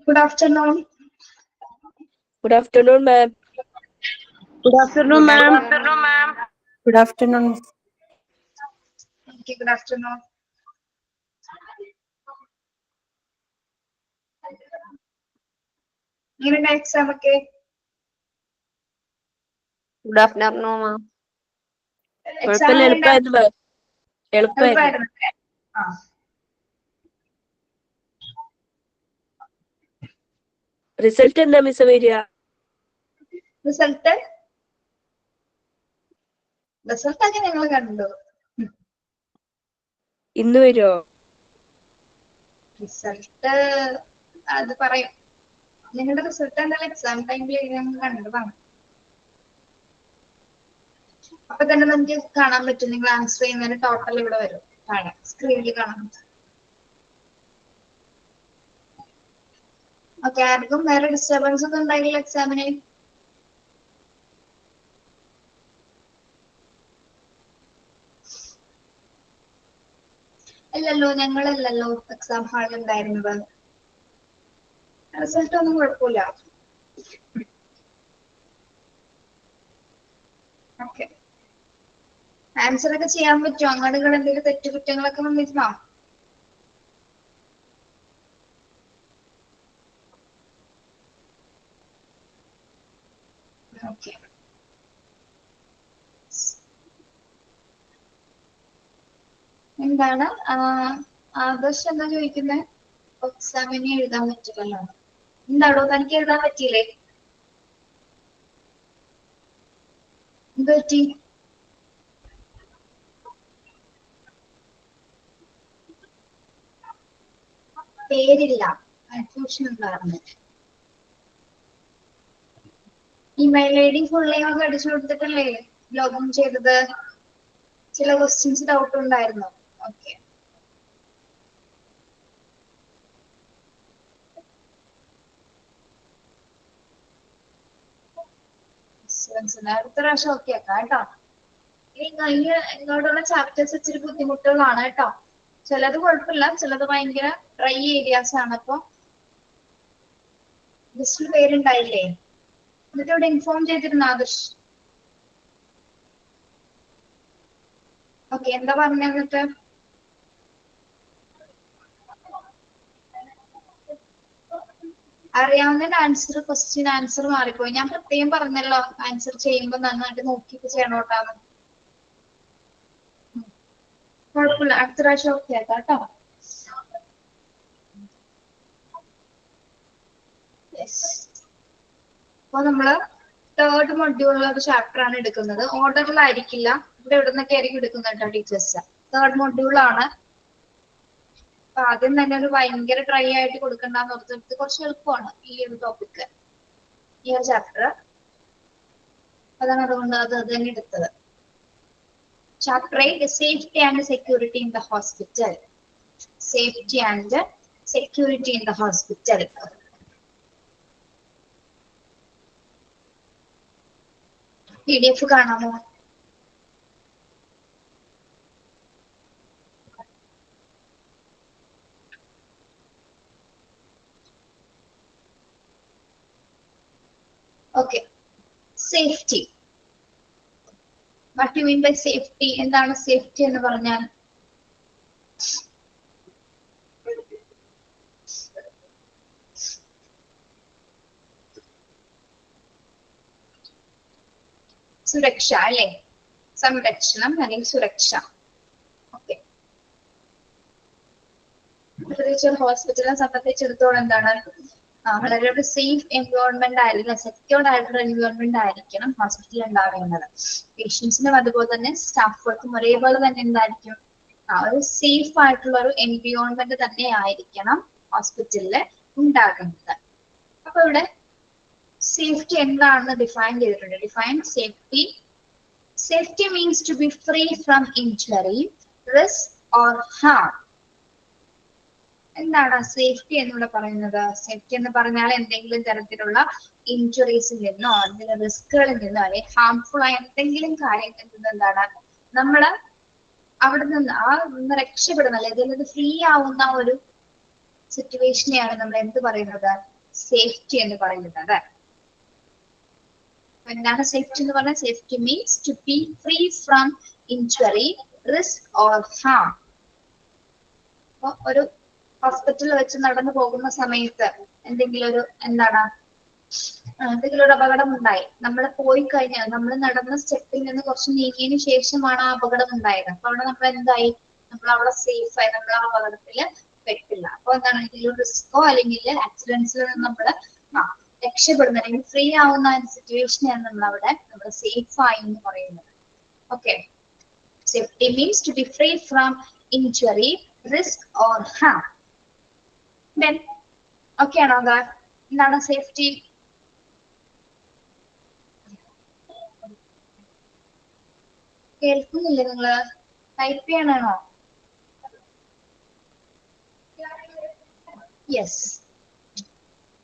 Good afternoon. Good afternoon, ma'am. Good afternoon, ma'am. Good afternoon. Okay, good afternoon. എങ്ങനെയുണ്ട് exam ഒക്കെ? Good afternoon, ma'am. കുഴപ്പമില്ല, എളുപ്പമായിരുന്നു മാം. എളുപ്പമായിരുന്നു. Result എന്താ മിസ് വരിക? റിസൾട്ട് ഒക്കെ ഞങ്ങൾ കണ്ടു. ഇന്ന് വരുമോ? റിസൾട്ട് അത് പറയും. നിങ്ങളുടെ റിസൾട്ട് എന്തായാലും എക്സാം ടൈമിൽ ഞങ്ങൾ കണ്ടതാണ്. അപ്പൊ തന്നെ നമുക്ക് കാണാൻ പറ്റും. നിങ്ങൾ ആൻസർ ചെയ്യുന്നതിന് ടോട്ടൽ ഇവിടെ വരും. കാണാം, സ്ക്രീനിൽ കാണാൻ പറ്റും. ഓക്കെ, ആർക്കും വേറെ ഡിസ്റ്റർബൻസ് ഒന്നും ഉണ്ടായില്ല എക്സാമിന്? അല്ലല്ലോ, ഞങ്ങളല്ലല്ലോ എക്സാം ഹാളിൽ ഉണ്ടായിരുന്നത്. റിസൾട്ട് ഒന്നും കുഴപ്പമില്ല. ഓക്കെ, ആൻസർ ഒക്കെ ചെയ്യാൻ പറ്റുമോ? അങ്ങോട്ടുകൾ എന്തെങ്കിലും തെറ്റുകുറ്റങ്ങളൊക്കെ വന്നിരുന്നോ? ഓക്കെ, എന്താണ് ആദർശ് എന്താ ചോദിക്കുന്നത്? എക്സാമിന് എഴുതാൻ പറ്റില്ലല്ലോ. എന്താണോ തനിക്ക് എഴുതാൻ പറ്റിയില്ലേ? എന്ത് പറ്റി? പേരില്ല, കൺഫ്യൂഷൻ ഉണ്ടായിരുന്നു. Email I D full name ഒക്കെ അടിച്ചു കൊടുത്തിട്ടല്ലേ ലോഗിൻ ചെയ്തത്? ചില ക്വസ്റ്റ്യൻസ് ഡൗട്ട് ഉണ്ടായിരുന്നു. ഓക്കെ, അടുത്ത പ്രാവശ്യം ഓക്കെ ആക്കാം കേട്ടോ. ഇനി ഇങ്ങോട്ടുള്ള ചാപ്റ്റേഴ്സ് ഇച്ചിരി ബുദ്ധിമുട്ടുകളാണ് കേട്ടോ. ചിലത് കുഴപ്പമില്ല, ചിലത് ഭയങ്കര ഡ്രൈ ഏരിയാസ് ആണ്. അപ്പൊ ലിസ്റ്റിൽ പേരുണ്ടായില്ലേ? എന്നിട്ട് ഇവിടെ ഇൻഫോം ചെയ്തിരുന്നു ആദർശ്. ഓക്കെ, എന്താ പറഞ്ഞ? എന്നിട്ട് അറിയാവുന്ന ആൻസർ, ക്വസ്റ്റ്യൻ ആൻസർ മാറിപ്പോയി. ഞാൻ പ്രത്യേകം പറഞ്ഞല്ലോ ആൻസർ ചെയ്യുമ്പോ നന്നായിട്ട് നോക്കിയിട്ട് ചെയ്യണോട്ടാന്ന്. കുഴപ്പമില്ല, അടുത്ത പ്രാവശ്യം ഓക്കെ ആക്കാം കേട്ടോ. അപ്പൊ നമ്മള് തേർഡ് മൊഡ്യൂളിലെ ഒരു ചാപ്റ്റർ ആണ് എടുക്കുന്നത്. ഓർഡറിലായിരിക്കില്ല, ഇവിടെ ഇവിടെ നിന്നൊക്കെ ആയിരിക്കും എടുക്കുന്നത് കേട്ടോ ടീച്ചേഴ്സ്. തേർഡ് മൊഡ്യൂളാണ്. അപ്പൊ ആദ്യം തന്നെ ഒരു ഭയങ്കര ഡ്രൈ ആയിട്ട് കൊടുക്കണ്ടെന്ന് ഓർത്തെടുത്ത് കുറച്ച് എളുപ്പമാണ് ഈ ഒരു ടോപ്പിക്ക്, ഈ ഒരു ചാപ്റ്റർ. അതാണ് അതുകൊണ്ട് അത് തന്നെ എടുത്തത്. Chapter 8, safety and security in the hospital. Safety and security in the hospital. PDF കാണാമോ? Okay, safety. What you mean by safety? എന്താണ് സേഫ്റ്റി എന്ന് പറഞ്ഞാൽ? സുരക്ഷ അല്ലെ? സംരക്ഷണം അല്ലെങ്കിൽ സുരക്ഷ. ഓക്കെ, പ്രത്യേകിച്ച് ഒരു ഹോസ്പിറ്റലിനെ സംബന്ധിച്ചിടത്തോളം എന്താണ്, വളരെ ഒരു സേഫ് എൻവയോൺമെന്റ് ആയിരിക്കണം, സെക്യൂർഡ് ആയിട്ടുള്ള എൻവയോൺമെന്റ് ആയിരിക്കണം ഹോസ്പിറ്റലിൽ ഉണ്ടാവേണ്ടത്. പേഷ്യൻസിനും അതുപോലെ തന്നെ സ്റ്റാഫുകൾക്കും ഒരേപോലെ തന്നെ എന്തായിരിക്കും, ഒരു സേഫ് ആയിട്ടുള്ള ഒരു എൻവയോൺമെന്റ് തന്നെ ആയിരിക്കണം ഹോസ്പിറ്റലിൽ ഉണ്ടാകുന്നത്. അപ്പൊ ഇവിടെ സേഫ്റ്റി എന്താണെന്ന് ഡിഫൈൻ ചെയ്തിട്ടുണ്ട്. Define safety. Safety means to be free from injury, risk or harm. എന്താണ് സേഫ്റ്റി എന്നിവിടെ പറയുന്നത്? സേഫ്റ്റി എന്ന് പറഞ്ഞാൽ എന്തെങ്കിലും തരത്തിലുള്ള ഇഞ്ചുറീസിൽ നിന്നോ എന്തെങ്കിലും റിസ്കുകളിൽ നിന്നോ അല്ലെങ്കിൽ ഹാംഫുൾ ആയ എന്തെങ്കിലും കാര്യത്തിൽ നിന്ന് എന്താണ് നമ്മള് അവിടെ നിന്ന് നിന്ന് രക്ഷപ്പെടുന്ന അല്ലെങ്കിൽ ഫ്രീ ആവുന്ന ഒരു സിറ്റുവേഷനെയാണ് നമ്മൾ എന്ത് പറയുന്നത്? സേഫ്റ്റി എന്ന് പറയുന്നത്. എന്താണ് സേഫ്റ്റി എന്ന് പറഞ്ഞാൽ? Safety means to be free from injury, risk or harm. അപ്പൊ ഒരു ഹോസ്പിറ്റലിൽ വെച്ച് നടന്നു പോകുന്ന സമയത്ത് എന്തെങ്കിലും ഒരു എന്തെങ്കിലും ഒരു അപകടം ഉണ്ടായി, നമ്മൾ പോയി കഴിഞ്ഞാൽ നമ്മൾ നടന്ന സ്റ്റെപ്പിൽ നിന്ന് കുറച്ച് നീങ്ങിയതിനു ശേഷമാണ് ആ അപകടം ഉണ്ടായത്. അപ്പൊ അവിടെ നമ്മൾ എന്തായി? നമ്മൾ അവിടെ സേഫ് ആയി, നമ്മൾ ആ അപകടത്തില് പെട്ടില്ല. അപ്പൊ എന്താണ്? ഇതിലൊരു റിസ്കോ അല്ലെങ്കിൽ ആക്സിഡൻസിൽ നിന്ന് നമ്മൾ രക്ഷപ്പെടുന്ന അല്ലെങ്കിൽ ഫ്രീ ആവുന്ന സിറ്റുവേഷനെയാണ് നമ്മൾ സേഫ് ആയി എന്ന് പറയുന്നത്. Okay, safety means to be free from injury, risk or harm. Then okay ആണോ? എന്താണ് സേഫ്റ്റി? കേൾക്കുന്നില്ലേ? നിങ്ങള് ടൈപ്പ് ചെയ്യണോ? Yes.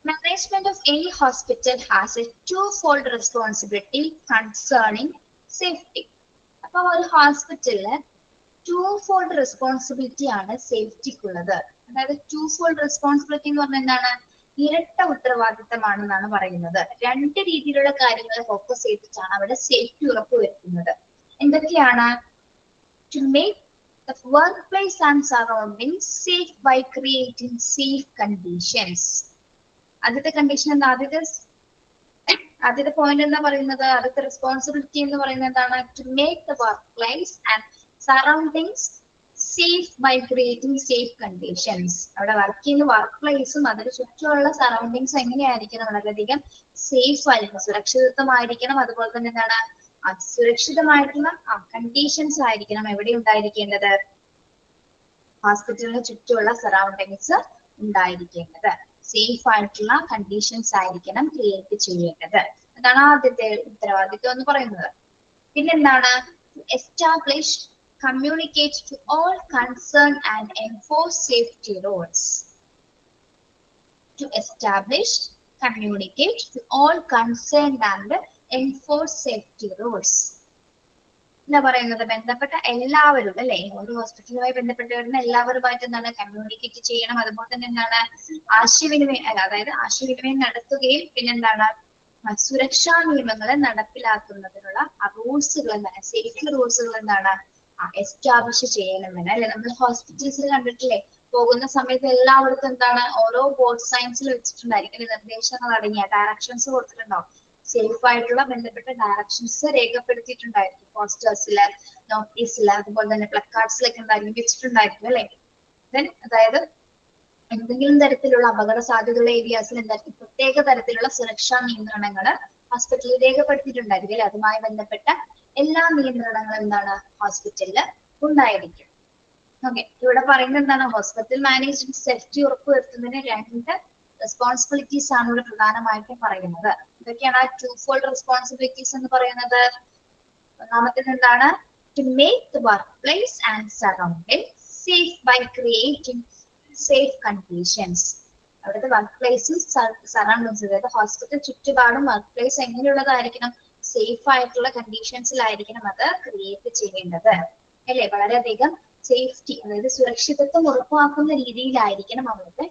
Management of any hospital has a twofold responsibility concerning safety. അപ്പൊ ഒരു ഹോസ്പിറ്റലില് twofold റെസ്പോൺസിബിലിറ്റി ആണ് സേഫ്റ്റിക്കുള്ളത്. അതായത് twofold റെസ്പോൺസിബിലിറ്റി എന്ന് പറഞ്ഞാൽ എന്താണ്? ഇരട്ട ഉത്തരവാദിത്തമാണെന്നാണ് പറയുന്നത്. രണ്ട് രീതിയിലുള്ള കാര്യങ്ങൾ ഫോക്കസ് ചെയ്തിട്ടാണ് അവിടെ സേഫ്റ്റി ഉറപ്പുവരുത്തുന്നത്. എന്തൊക്കെയാണ്? To make the workplace and surroundings safe by creating safe conditions. ആദ്യത്തെ കണ്ടീഷൻ എന്താ? ആദ്യത്തെ പോയിന്റ് എന്താ പറയുന്നത്? ആദ്യത്തെ റെസ്പോൺസിബിലിറ്റി എന്ന് പറയുന്നത് എന്താണ്? To make the work place and surroundings safe by creating safe conditions. അവിടെ വർക്ക് ചെയ്യുന്ന വർക്ക് പ്ലേസും അതിന് ചുറ്റുമുള്ള സറൗണ്ടിങ്സ് എങ്ങനെയായിരിക്കണം? വളരെയധികം സേഫ് ആയിരിക്കണം, സുരക്ഷിതത്വമായിരിക്കണം. അതുപോലെ തന്നെ എന്താണ്? സുരക്ഷിതമായിട്ടുള്ള കണ്ടീഷൻസ് ആയിരിക്കണം എവിടെ ഉണ്ടായിരിക്കേണ്ടത്? ഹോസ്പിറ്റലിന് ചുറ്റുമുള്ള സറൗണ്ടിങ്സ് ഉണ്ടായിരിക്കേണ്ടത്. സേഫ് ആയിട്ടുള്ള കണ്ടീഷൻസ് ആയിരിക്കണം ക്രിയേറ്റ് ചെയ്യേണ്ടത്. അതാണ് ആദ്യത്തെ ഉത്തരവാദിത്വം എന്ന് പറയുന്നത്. പിന്നെന്താണ്? Establish, communicate to all concern and enforce safety rules. To establish, communicate to all concern and enforce safety rules. എന്താ പറയുന്നത്? ബന്ധപ്പെട്ട എല്ലാവരും അല്ലെ, ഒരു ഹോസ്പിറ്റലുമായി ബന്ധപ്പെട്ട് വരുന്ന എല്ലാവരുമായിട്ട് എന്താണ്? കമ്മ്യൂണിക്കേറ്റ് ചെയ്യണം. അതുപോലെ തന്നെ എന്താണ്? ആശയവിനിമയം നടത്തുകയും പിന്നെന്താണ്? സുരക്ഷാ നിയമങ്ങൾ നടപ്പിലാക്കുന്നതിനുള്ള റൂൾസുകൾ എന്താണ്? സേഫ്റ്റി റൂൾസുകൾ എന്താണ്? എസ്റ്റാബ്ലിഷ് ചെയ്യണമെന്ന് അല്ലെ. നമ്മൾ ഹോസ്പിറ്റൽസിൽ കണ്ടിട്ടില്ലേ? പോകുന്ന സമയത്ത് എല്ലായിടത്തും എന്താണ്? ഓരോ ബോർഡ് സൈൻസിൽ വെച്ചിട്ടുണ്ടായിരിക്കും നിർദ്ദേശങ്ങൾ അടങ്ങിയ ഡയറക്ഷൻസ് കൊടുത്തിട്ടുണ്ടാവും. സേഫ് ആയിട്ടുള്ള ബന്ധപ്പെട്ട ഡയറക്ഷൻസ് രേഖപ്പെടുത്തിയിട്ടുണ്ടായിരിക്കും. പോസ്റ്റേഴ്സില്, നോട്ടീസില്, അതുപോലെ തന്നെ പ്ലക്കാർഡ്സിലൊക്കെ ഉണ്ടായിരിക്കും, വെച്ചിട്ടുണ്ടായിരിക്കും അല്ലെ. ദെൻ അതായത് എന്തെങ്കിലും തരത്തിലുള്ള അപകട സാധ്യതയുള്ള ഏരിയാസിൽ എന്തായിരിക്കും? പ്രത്യേക തരത്തിലുള്ള സുരക്ഷാ നിയന്ത്രണങ്ങൾ ഹോസ്പിറ്റലിൽ രേഖപ്പെടുത്തിയിട്ടുണ്ടായിരിക്കും അല്ലെ. അതുമായി ബന്ധപ്പെട്ട എല്ലാ നിയന്ത്രണങ്ങളും എന്താണ്? ഹോസ്പിറ്റലിൽ ഉണ്ടായിരിക്കും. ഓക്കെ, ഇവിടെ പറയുന്നത് എന്താണ്? ഹോസ്പിറ്റൽ മാനേജ്മെന്റ് സേഫ്റ്റി ഉറപ്പുവരുത്തുന്നതിന് രണ്ട് റെസ്പോൺസിബിലിറ്റീസ് ആണ് ഇവിടെ പ്രധാനമായിട്ടും പറയുന്നത്. ഇതൊക്കെയാണ് ടൂഫോൾഡ് റെസ്പോൺസിബിലിറ്റീസ് എന്ന് പറയുന്നത്. ഒന്നാമത്തേത് എന്താണ്? To make the work place and surrounding safe by creating safe conditions. അവിടുത്തെ വർക്ക് പ്ലേസും സറൗണ്ടിങ്സ്, അതായത് ഹോസ്പിറ്റൽ ചുറ്റുപാടും വർക്ക് പ്ലേസ് എങ്ങനെയുള്ളതായിരിക്കണം? സേഫ് ആയിട്ടുള്ള കണ്ടീഷൻസിലായിരിക്കണം അത് ക്രിയേറ്റ് ചെയ്യേണ്ടത് അല്ലെ. വളരെയധികം സേഫ്റ്റി, അതായത് സുരക്ഷിതത്വം ഉറപ്പാക്കുന്ന രീതിയിലായിരിക്കണം അവിടുത്തെ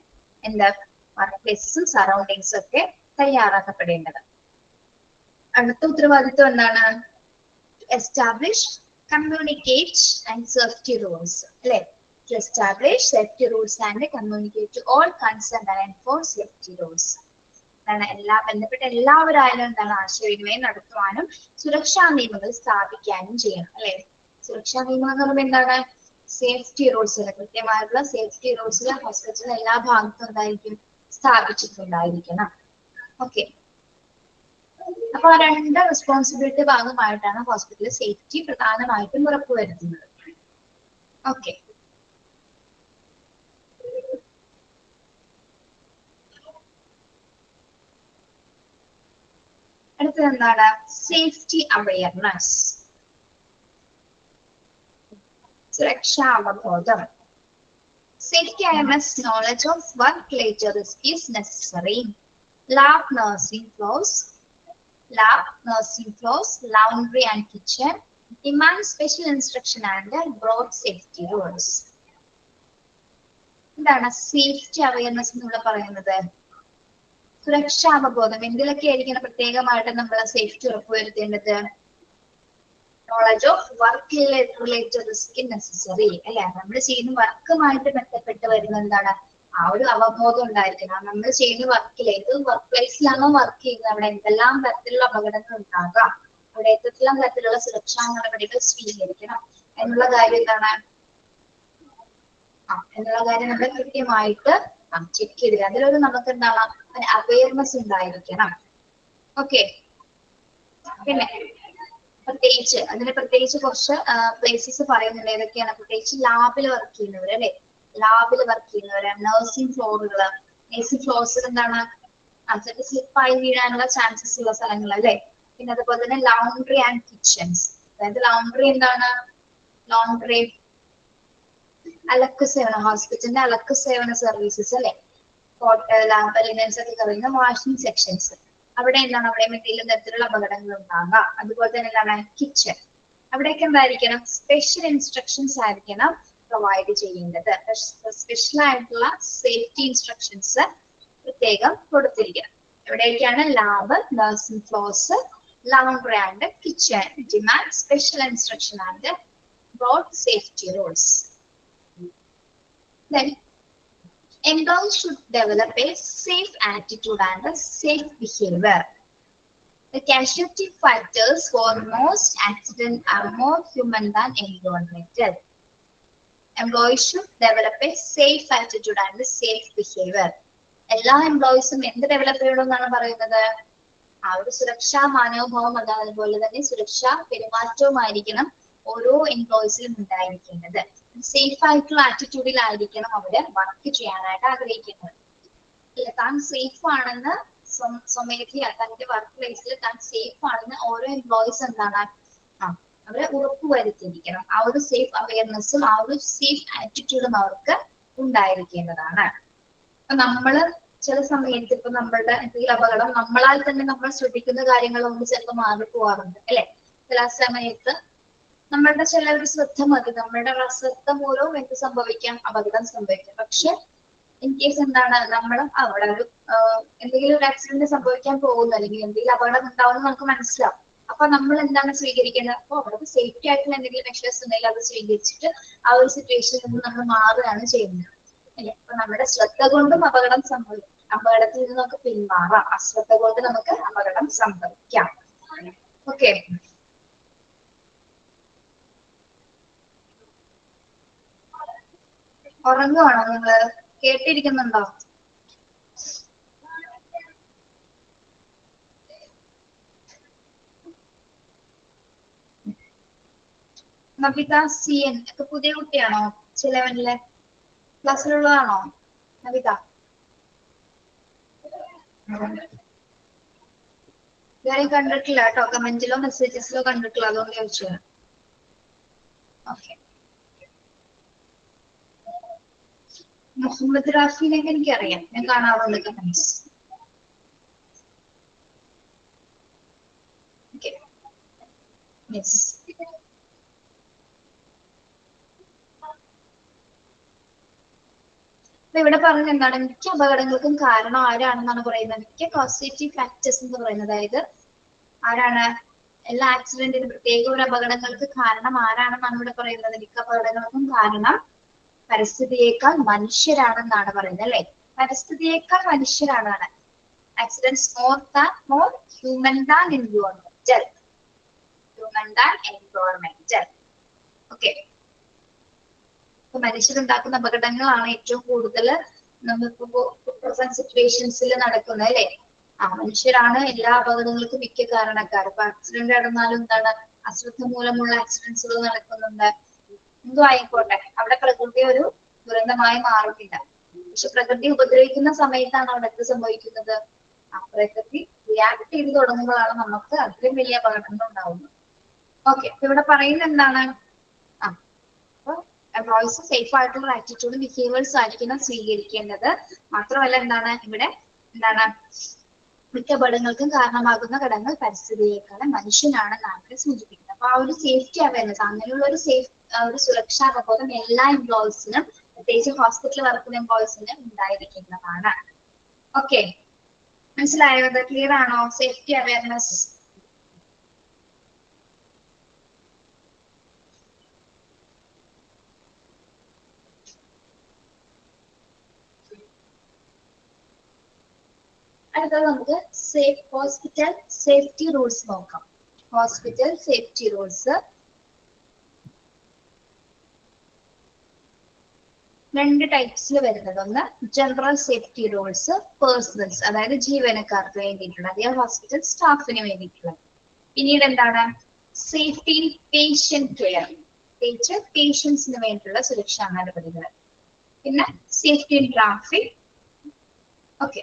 വർക്ക് പ്ലേസും സറൗണ്ടിങ്സും ഒക്കെ തയ്യാറാക്കപ്പെടേണ്ടത്. അടുത്ത ഉത്തരവാദിത്വം എന്താണ്? Establish, communicate and safety rules അല്ലെ. To establish safety rules and communicate to all concerned and enforce safety rules. ബന്ധപ്പെട്ട എല്ലാവരായാലും എന്താണ്? ആശയവിനിമയം നടത്തുവാനും സുരക്ഷാ നിയമങ്ങൾ സ്ഥാപിക്കാനും ചെയ്യണം അല്ലെ. സുരക്ഷാ നിയമങ്ങൾ എന്ന് പറയുമ്പോൾ എന്താണ്? സേഫ്റ്റി റൂൾസ്, കൃത്യമായിട്ടുള്ള സേഫ്റ്റി റൂൾസ് ഹോസ്പിറ്റലിൽ എല്ലാ ഭാഗത്തും എന്തായിരിക്കും? സ്ഥാപിച്ചിട്ടുണ്ടായിരിക്കണം. ഓക്കെ, അപ്പൊ ആ രണ്ട് റെസ്പോൺസിബിലിറ്റി ഭാഗമായിട്ടാണ് ഹോസ്പിറ്റലിൽ സേഫ്റ്റി പ്രധാനമായിട്ടും ഉറപ്പുവരുത്തുന്നത്. ഓക്കെ, അടുത്തത് എന്താണ്? സേഫ്റ്റി അവയർനെസ്, സുരക്ഷാ അവബോധം. Safety awareness, knowledge of work-related risk is necessary. Lab nursing floors, laundry and kitchen demand special instruction and broad safety rules. എന്താണ് സേഫ്റ്റി അവയർനെസ് എന്നുള്ള പറയുന്നത്? സുരക്ഷാവബോധം. എന്തിലൊക്കെ ആയിരിക്കണം പ്രത്യേകമായിട്ട് നമ്മൾ സേഫ്റ്റി ഉറപ്പുവരുത്തേണ്ടത്? Knowledge of work related risk necessary അല്ലെ? നമ്മൾ ചെയ്യുന്ന വർക്കുമായിട്ട് ബന്ധപ്പെട്ട് വരുന്ന എന്താണ് ആ ഒരു അവബോധം ഉണ്ടായിരിക്കണം. നമ്മൾ ചെയ്യുന്ന വർക്കിൽ ഏത് വർക്ക് പ്ലേസിലാണോ വർക്ക് ചെയ്യുന്നത് അവിടെ എന്തെല്ലാം തരത്തിലുള്ള അപകടങ്ങൾ ഉണ്ടാകാം, അവിടെ ഏതെല്ലാം തരത്തിലുള്ള സുരക്ഷാ നടപടികൾ സ്വീകരിക്കണം എന്നുള്ള കാര്യം എന്താണ് എന്നുള്ള കാര്യം നമ്മൾ കൃത്യമായിട്ട് ചെക്ക് ചെയ്തില്ല. അതിലൊരു നമുക്ക് എന്താണ് അവയർനെസ് ഉണ്ടായിരിക്കണം. ഓക്കെ. പിന്നെ പ്രത്യേകിച്ച് കുറച്ച് പ്ലേസസ് പറയുന്നുണ്ട്. ഏതൊക്കെയാണ്? പ്രത്യേകിച്ച് ലാബിൽ വർക്ക് ചെയ്യുന്നവർ അല്ലെ? ലാബിൽ വർക്ക് ചെയ്യുന്നവര്, നഴ്സിംഗ് ഫ്ലോറുകള്. നഴ്സിംഗ് ഫ്ലോർസിൽ എന്താണ് ചിലപ്പോൾ സ്ലിപ്പായി വീഴാനുള്ള ചാൻസസ് ഉള്ള സ്ഥലങ്ങൾ അല്ലെ? പിന്നെ അതുപോലെ തന്നെ ലൗണ്ടറി ആൻഡ് കിച്ചൺസ്. അതായത് ലൗണ്ടറി എന്താണ്? ലൗണ്ടറി അലക്ക് സേവന, ഹോസ്പിറ്റലിന്റെ അലക്ക് സേവന സർവീസസ് അല്ലെ? ഹോട്ടൽ, ലാബ്, ലിനൻസ് ഒക്കെ പറയുന്ന വാഷിംഗ് സെക്ഷൻസ്. അവിടെ എന്താണ്? അവിടെ എന്തെങ്കിലും തരത്തിലുള്ള അപകടങ്ങൾ ഉണ്ടാകാം. അതുപോലെ തന്നെ എന്താണ് കിച്ചൺ. അവിടെയൊക്കെ എന്തായിരിക്കണം? സ്പെഷ്യൽ ഇൻസ്ട്രക്ഷൻസ് ആയിരിക്കണം പ്രൊവൈഡ് ചെയ്യേണ്ടത്. സ്പെഷ്യൽ ആയിട്ടുള്ള സേഫ്റ്റി ഇൻസ്ട്രക്ഷൻസ് പ്രത്യേകം കൊടുത്തിരിക്കണം. എവിടെയൊക്കെയാണ്? Lab, nursing floors, laundry and kitchen demand special instruction and broad safety rules. Then employees should develop a safe attitude and a safe behavior. The casualty factors for most accidents are more human than environmental. Employees should develop a safe attitude and a safe behavior. എല്ലാ എംപ്ലോയീസും എന്ത് develop ചെയ്യണമെന്നാണ് പറയുന്നത്? ആ ഒരു സുരക്ഷാ മനോഭാവം, അതുപോലെ തന്നെ സുരക്ഷാ പെരുമാറ്റവുമായിരിക്കണം ഓരോ എംപ്ലോയീസിലും ഉണ്ടായിരിക്കേണ്ടത്. സേഫ് ആയിട്ടുള്ള ആറ്റിറ്റ്യൂഡിലായിരിക്കണം അവര് വർക്ക് ചെയ്യാനായിട്ട് ആഗ്രഹിക്കുന്നത്. അല്ലെ? താൻ സേഫ് ആണെന്ന് സ്വമേധയാ തന്റെ വർക്ക് പ്ലേസിൽ താൻ സേഫ് ആണെന്ന് ഓരോ എംപ്ലോയീസ് എന്താണ് അവരെ ഉറപ്പുവരുത്തിയിരിക്കണം. ആ ഒരു സേഫ് അവയർനെസ്സും ആ ഒരു സേഫ് ആറ്റിറ്റ്യൂഡും അവർക്ക് ഉണ്ടായിരിക്കേണ്ടതാണ്. അപ്പൊ നമ്മള് ചില സമയത്ത് ഇപ്പൊ നമ്മളുടെ എന്തെങ്കിലും അപകടം നമ്മളാൽ തന്നെ നമ്മൾ ശ്രദ്ധിക്കുന്ന കാര്യങ്ങൾ കൊണ്ട് ചിലപ്പോൾ മാറിപ്പോവാറുണ്ട് അല്ലെ? ചില സമയത്ത് നമ്മളുടെ ചില ഒരു ശ്രദ്ധ മതി, നമ്മളുടെ അശ്രദ്ധ മൂലവും എന്ത് സംഭവിക്കാം? അപകടം സംഭവിക്കാം. പക്ഷെ ഇൻ കേസ് എന്താണ് നമ്മൾ അവിടെ ഒരു എന്തെങ്കിലും ഒരു ആക്സിഡന്റ് സംഭവിക്കാൻ പോകുന്നു, അല്ലെങ്കിൽ എന്തെങ്കിലും അപകടം ഉണ്ടാവുമെന്ന് നമുക്ക് മനസ്സിലാവും. അപ്പൊ നമ്മൾ എന്താണ് സ്വീകരിക്കേണ്ടത്? അപ്പൊ അവിടെ സേഫ്റ്റി ആയിട്ടുള്ള എന്തെങ്കിലും മെഷേഴ്സ് ഉണ്ടെങ്കിൽ അത് സ്വീകരിച്ചിട്ട് ആ ഒരു സിറ്റുവേഷനിൽ നിന്ന് നമ്മൾ മാറുകയാണ് ചെയ്യുന്നത് അല്ലെ? അപ്പൊ നമ്മുടെ ശ്രദ്ധ കൊണ്ടും അപകടം സംഭവിക്കും. അപകടത്തിൽ നിന്ന് നമുക്ക് പിന്മാറാം. അശ്രദ്ധ കൊണ്ട് നമുക്ക് അപകടം സംഭവിക്കാം. ഓക്കെ. ഉറങ്ങുവാണോ നിങ്ങള്? കേട്ടിരിക്കുന്നുണ്ടോ? നബിത CN ഒക്കെ പുതിയ കുട്ടിയാണോ? ചിലവനിലെ ക്ലാസ്സിലുള്ളതാണോ നബിത? ഇതുവരെ കണ്ടിട്ടില്ല കേട്ടോ, കമന്റിലോ മെസ്സേജസിലോ കണ്ടിട്ടില്ല, അതുകൊണ്ട് ചോദിച്ചത്. ഓക്കെ. മുഹമ്മദ് റാഫിനെയൊക്കെ എനിക്കറിയാം, ഞാൻ കാണാറുണ്ട് കമന്റ്സ്. ഓക്കെ. യെസ്. അപ്പൊ ഇവിടെ പറഞ്ഞ എന്താണ്? മിക്ക അപകടങ്ങൾക്കും കാരണം ആരാണെന്നാണ് പറയുന്നത്? മിക്ക കോസേറ്റീവ് ഫാക്ടേഴ്സ് എന്ന് പറയുന്നത്, അതായത് ആരാണ് എല്ലാ ആക്സിഡന്റിനും പ്രത്യേക ഒരു അപകടങ്ങൾക്ക് കാരണം ആരാണെന്നാണ് ഇവിടെ പറയുന്നത്? മിക്ക അപകടങ്ങൾക്കും കാരണം പരിസ്ഥിതിയേക്കാൾ മനുഷ്യരാണെന്നാണ് പറയുന്നത് അല്ലെ? പരിസ്ഥിതിയേക്കാൾ മനുഷ്യരാണ്. ആക്സിഡൻസ് മോർ ഹ്യൂമൻ ദാൻ എൻവയോൺമെന്റൽ. ഓക്കെ. ഇപ്പൊ മനുഷ്യരുണ്ടാക്കുന്ന അപകടങ്ങളാണ് ഏറ്റവും കൂടുതൽ നമുക്കിപ്പോ പ്രസന്റ് സിറ്റുവേഷൻസിൽ നടക്കുന്നത് അല്ലെ? മനുഷ്യരാണ് എല്ലാ അപകടങ്ങൾക്കും മിക്ക കാരണക്കാർ. ഇപ്പൊ ആക്സിഡന്റ് നടന്നാലും എന്താണ്? അശ്രദ്ധ മൂലമുള്ള ആക്സിഡൻസുകൾ നടക്കുന്നുണ്ട്. എന്തോ ആയിക്കോട്ടെ, അവിടെ പ്രകൃതി ഒരു ദുരന്തമായി മാറുന്നില്ല. പക്ഷെ പ്രകൃതി ഉപദ്രവിക്കുന്ന സമയത്താണ് അവിടെ എന്ത് സംഭവിക്കുന്നത്? പ്രകൃതി റിയാക്ട് ചെയ്ത് തുടങ്ങുമ്പോഴാണ് നമുക്ക് അത്രയും വലിയ അപകടങ്ങൾ ഉണ്ടാവുന്നത്. ഓക്കെ. അപ്പൊ ഇവിടെ പറയുന്നത് എന്താണ്? അപ്പൊ എംപ്ലോയീസ് സേഫ് ആയിട്ടുള്ള ആറ്റിറ്റ്യൂഡും ബിഹേവിയേഴ്സ് ആയിരിക്കണം സ്വീകരിക്കേണ്ടത്. മാത്രമല്ല എന്താണ് ഇവിടെ എന്താണ്? മിക്ക അപകടങ്ങൾക്കും കാരണമാകുന്ന ഘടകങ്ങൾ പരിസ്ഥിതിയേക്കാൾ മനുഷ്യനാണെന്നാണ് ഇവിടെ സൂചിപ്പിക്കുന്നത്. അപ്പൊ ആ ഒരു സേഫ്റ്റി അവയർനെസ്, അങ്ങനെയുള്ള ഒരു ഒരു സുരക്ഷാ അവബോധം എല്ലാ എംപ്ലോയീസിനും പ്രത്യേകിച്ച് ഹോസ്പിറ്റൽ വർക്കിംഗ് എംപ്ലോയീസിന് ഉണ്ടായിരിക്കുന്നതാണ്. ഓക്കെ, മനസ്സിലായോ? അത് ക്ലിയർ ആണോ? Safety awareness. അടുത്തത് നമുക്ക് ഹോസ്പിറ്റൽ സേഫ്റ്റി റൂൾസ് നോക്കാം. ഹോസ്പിറ്റൽ സേഫ്റ്റി റൂൾസ് രണ്ട് ടൈപ്സിൽ വരുന്നത്. ഒന്ന് ജനറൽ സേഫ്റ്റി റൂൾസ്, പേഴ്സണൽസ് അതായത് ജീവനക്കാർക്ക് വേണ്ടിയിട്ടുള്ളത്, അതായത് ഹോസ്പിറ്റൽ സ്റ്റാഫിന് വേണ്ടിയിട്ടുള്ളത്. പിന്നീട് എന്താണ് സേഫ്റ്റി പേഷ്യന്റ് കെയർ, പ്രത്യേകിച്ച് പേഷ്യൻസിന് വേണ്ടിയിട്ടുള്ള സുരക്ഷാ നടപടികൾ. പിന്നെ safety in traffic. Okay,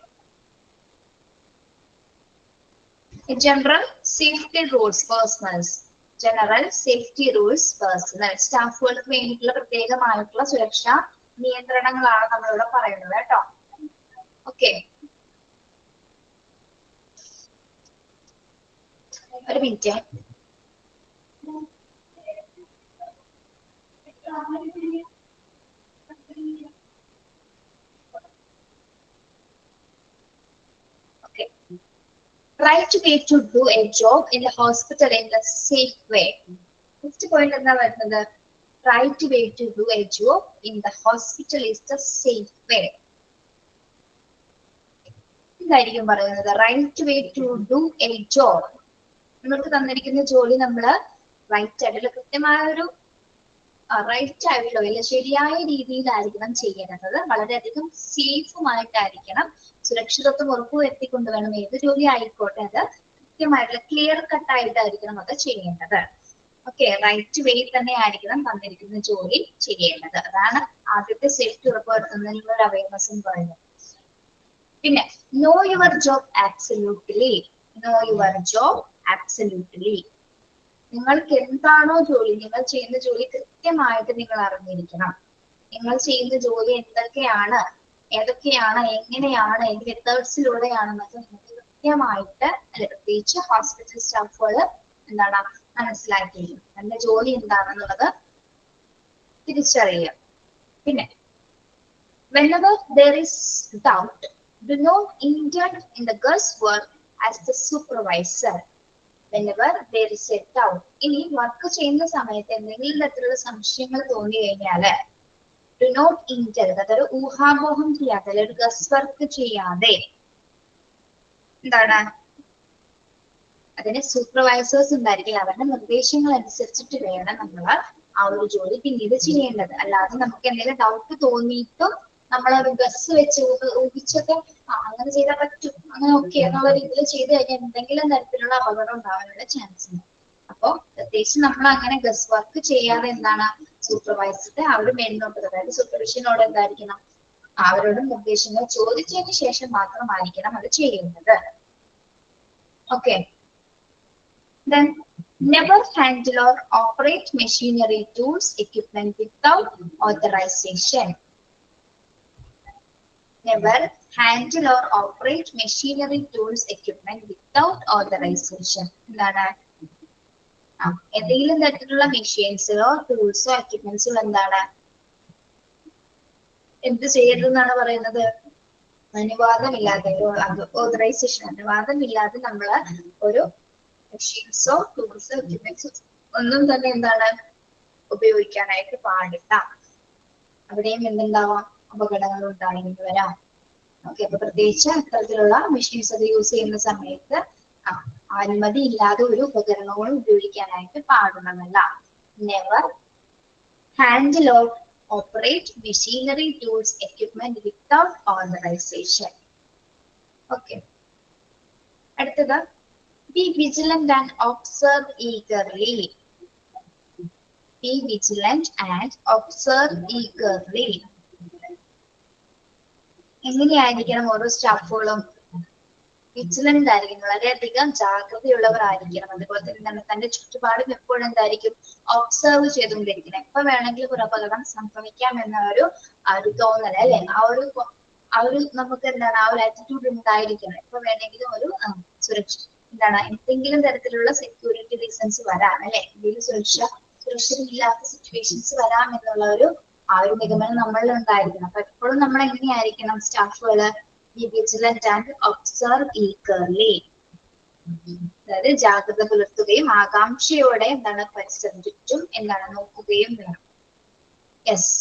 general safety rules personals, general safety rules personal, സ്റ്റാഫുകൾക്ക് വേണ്ടിയിട്ടുള്ള പ്രത്യേകമായിട്ടുള്ള സുരക്ഷാ നിയന്ത്രണങ്ങളാണ് നമ്മളിവിടെ പറയുന്നത് കേട്ടോ. ഓക്കെ, ഒരു minute. Okay. Right way to do a job in the hospital in a safe way. First point എന്താ വരുന്നത്? Right way to do a job in the hospital is the safe way. എന്തായിരിക്കും പറയുന്നത്? Right way to do a job. നിങ്ങൾക്ക് തന്നിരിക്കുന്ന ജോലി നമ്മൾ right ആയിട്ടുള്ള കൃത്യമായ ഒരു റൈറ്റ് ആയിട്ടുള്ള അല്ലെ ശരിയായ രീതിയിലായിരിക്കണം ചെയ്യേണ്ടത്. വളരെയധികം സേഫുമായിട്ടായിരിക്കണം, സുരക്ഷിതത്വം ഉറപ്പുവരുത്തിക്കൊണ്ട് വേണം ഏത് ജോലി ആയിക്കോട്ടെ അത് കൃത്യമായിട്ടുള്ള ക്ലിയർ കട്ടായിട്ടായിരിക്കണം അത് ചെയ്യേണ്ടത്. ഓക്കെ, റൈറ്റ് വേ തന്നെ ആയിരിക്കണം തന്നിരിക്കുന്ന ജോലി ചെയ്യേണ്ടത്. അതാണ് ആദ്യത്തെ സേഫ്റ്റി ഉറപ്പുവരുത്തുന്നതിനുള്ള ഒരു അവയർനെസ് എന്ന് പറയുന്നത്. പിന്നെ no your job absolutely. No your job absolutely. നിങ്ങൾക്ക് എന്താണോ ജോലി, നിങ്ങൾ ചെയ്യുന്ന ജോലി കൃത്യമായിട്ട് നിങ്ങൾ അറിഞ്ഞിരിക്കണം. നിങ്ങൾ ചെയ്യുന്ന ജോലി എന്തൊക്കെയാണ്, ഏതൊക്കെയാണ്, എങ്ങനെയാണ്, ഏത് മെത്തേഡ്സിലൂടെയാണെന്നൊക്കെ നിങ്ങൾക്ക് കൃത്യമായിട്ട് പ്രത്യേകിച്ച് ഹോസ്പിറ്റൽ സ്റ്റാഫുകൾ എന്താണ് മനസ്സിലാക്കിയിരിക്കും. തന്റെ ജോലി എന്താണെന്നുള്ളത് തിരിച്ചറിയുക. പിന്നെ whenever there is doubt, do not indulge in the guesswork as the supervisor. Whenever there is a doubt, ഇനി വർക്ക് ചെയ്യുന്ന സമയത്ത് എന്തെങ്കിലും തരത്തിലുള്ള സംശയങ്ങൾ തോന്നി കഴിഞ്ഞാല് ഡു നോട്ട് ഇൻഡൽജ്, അതൊരു ഊഹാപോഹം ചെയ്യാതെ ഒരു ഗസ് വർക്ക് ചെയ്യാതെ എന്താണ് അതിന് സൂപ്പർവൈസേഴ്സ് ഉണ്ടായിരിക്കും. അവരുടെ നിർദ്ദേശങ്ങൾ അനുസരിച്ചിട്ട് വേണം നമ്മൾ ആ ഒരു ജോലി പിന്നീട് ചെയ്യേണ്ടത്. അല്ലാതെ നമുക്ക് എന്തെങ്കിലും ഡൗട്ട് തോന്നിയിട്ടും നമ്മളൊരു ഗസ് വെച്ച് ഊഹിച്ചൊക്കെ അങ്ങനെ ചെയ്താൽ പറ്റും, അങ്ങനെ ഓക്കെ എന്നുള്ള രീതിയിൽ ചെയ്ത് കഴിഞ്ഞാൽ എന്തെങ്കിലും തരത്തിലുള്ള അപകടം ഉണ്ടാവാനുള്ള ചാൻസ് ഉണ്ട്. അപ്പൊ പ്രത്യേകിച്ച് നമ്മൾ അങ്ങനെ ഗസ് വർക്ക് ചെയ്യാതെ എന്താണ് സൂപ്പർവൈസറുടെ ആ ഒരു മേൽനോട്ട്, അതായത് സൂപ്പർവിഷനോട് എന്തായിരിക്കണം, അവരോട് നിർദ്ദേശങ്ങൾ ചോദിച്ചതിന് ശേഷം മാത്രമായിരിക്കണം അത് ചെയ്യുന്നത്. Okay, then never handle or operate machinery, tools, equipment without authorization. Never handle or operate machinery, tools, equipment without authorization. എന്താണ് എന്തെങ്കിലും തരത്തിലുള്ള മെഷീൻസോ ടൂൾസോ എക്യുപ്മെന്റ്സോ എന്താണ് എന്ത് ചെയ്യരുതെന്നാണ് പറയുന്നത്? അനുവാദമില്ലാതെ, ഓതറൈസേഷൻ അനുവാദമില്ലാതെ നമ്മൾ ഒരു മെഷീൻസോ ടൂൾസോ എക്യുപ്മെന്റ്സോ ഒന്നും തന്നെ എന്താണ് ഉപയോഗിക്കാനായിട്ട് പാടില്ല. അവിടെയും എന്തുണ്ടാവാം, അപകടങ്ങൾ ഉണ്ടായിട്ട് വരാം. ഓക്കെ, അപ്പൊ പ്രത്യേകിച്ച് അത്തരത്തിലുള്ള മെഷീൻസ് ഒക്കെ യൂസ് ചെയ്യുന്ന സമയത്ത് അനുമതി ഇല്ലാതെ ഒരു ഉപകരണങ്ങളും ഉപയോഗിക്കാനായിട്ട് പാടുന്നതല്ല. Never handle or operate machinery, tools, equipment without authorization. Okay, അടുത്തത് be vigilant and observe eagerly. Be vigilant and observe eagerly. എങ്ങനെയായിരിക്കണം ഓരോ സ്റ്റാഫുകളും? വിജിലന്റ് ആയിരിക്കണം, വളരെയധികം ജാഗ്രതയുള്ളവരായിരിക്കണം. അതുപോലെ തന്നെ തന്റെ ചുറ്റുപാടും എപ്പോഴും എന്തായിരിക്കും ഒബ്സർവ് ചെയ്തുകൊണ്ടിരിക്കണം. എപ്പോ വേണമെങ്കിലും ഒരു അപകടം സംഭവിക്കാം എന്ന ഒരു തോന്നൽ അല്ലെ, ആ ഒരു നമുക്ക് എന്താണ് ആ ഒരു ആറ്റിറ്റ്യൂഡ് ഉണ്ടായിരിക്കണം. എപ്പോ വേണമെങ്കിലും ഒരു സുരക്ഷ എന്താണ് എന്തെങ്കിലും തരത്തിലുള്ള സെക്യൂരിറ്റി റീസൺസ് വരാം അല്ലെ, എന്തെങ്കിലും സുരക്ഷിതമില്ലാത്ത സിറ്റുവേഷൻസ് വരാം എന്നുള്ള ഒരു ആ ഒരു നിഗമനം നമ്മളിൽ ഉണ്ടായിരിക്കണം. അപ്പൊ എപ്പോഴും നമ്മൾ എങ്ങനെയായിരിക്കണം സ്റ്റാഫുകള് വിജിലന്റ് ആൻഡ് ഒബ്സർവ് ഈഗർലി, അതായത് ജാഗ്രത പുലർത്തുകയും ആകാംക്ഷയോടെ എന്താണ് പരിസരം ചുറ്റും എന്താണ് നോക്കുകയും വേണം. യെസ്,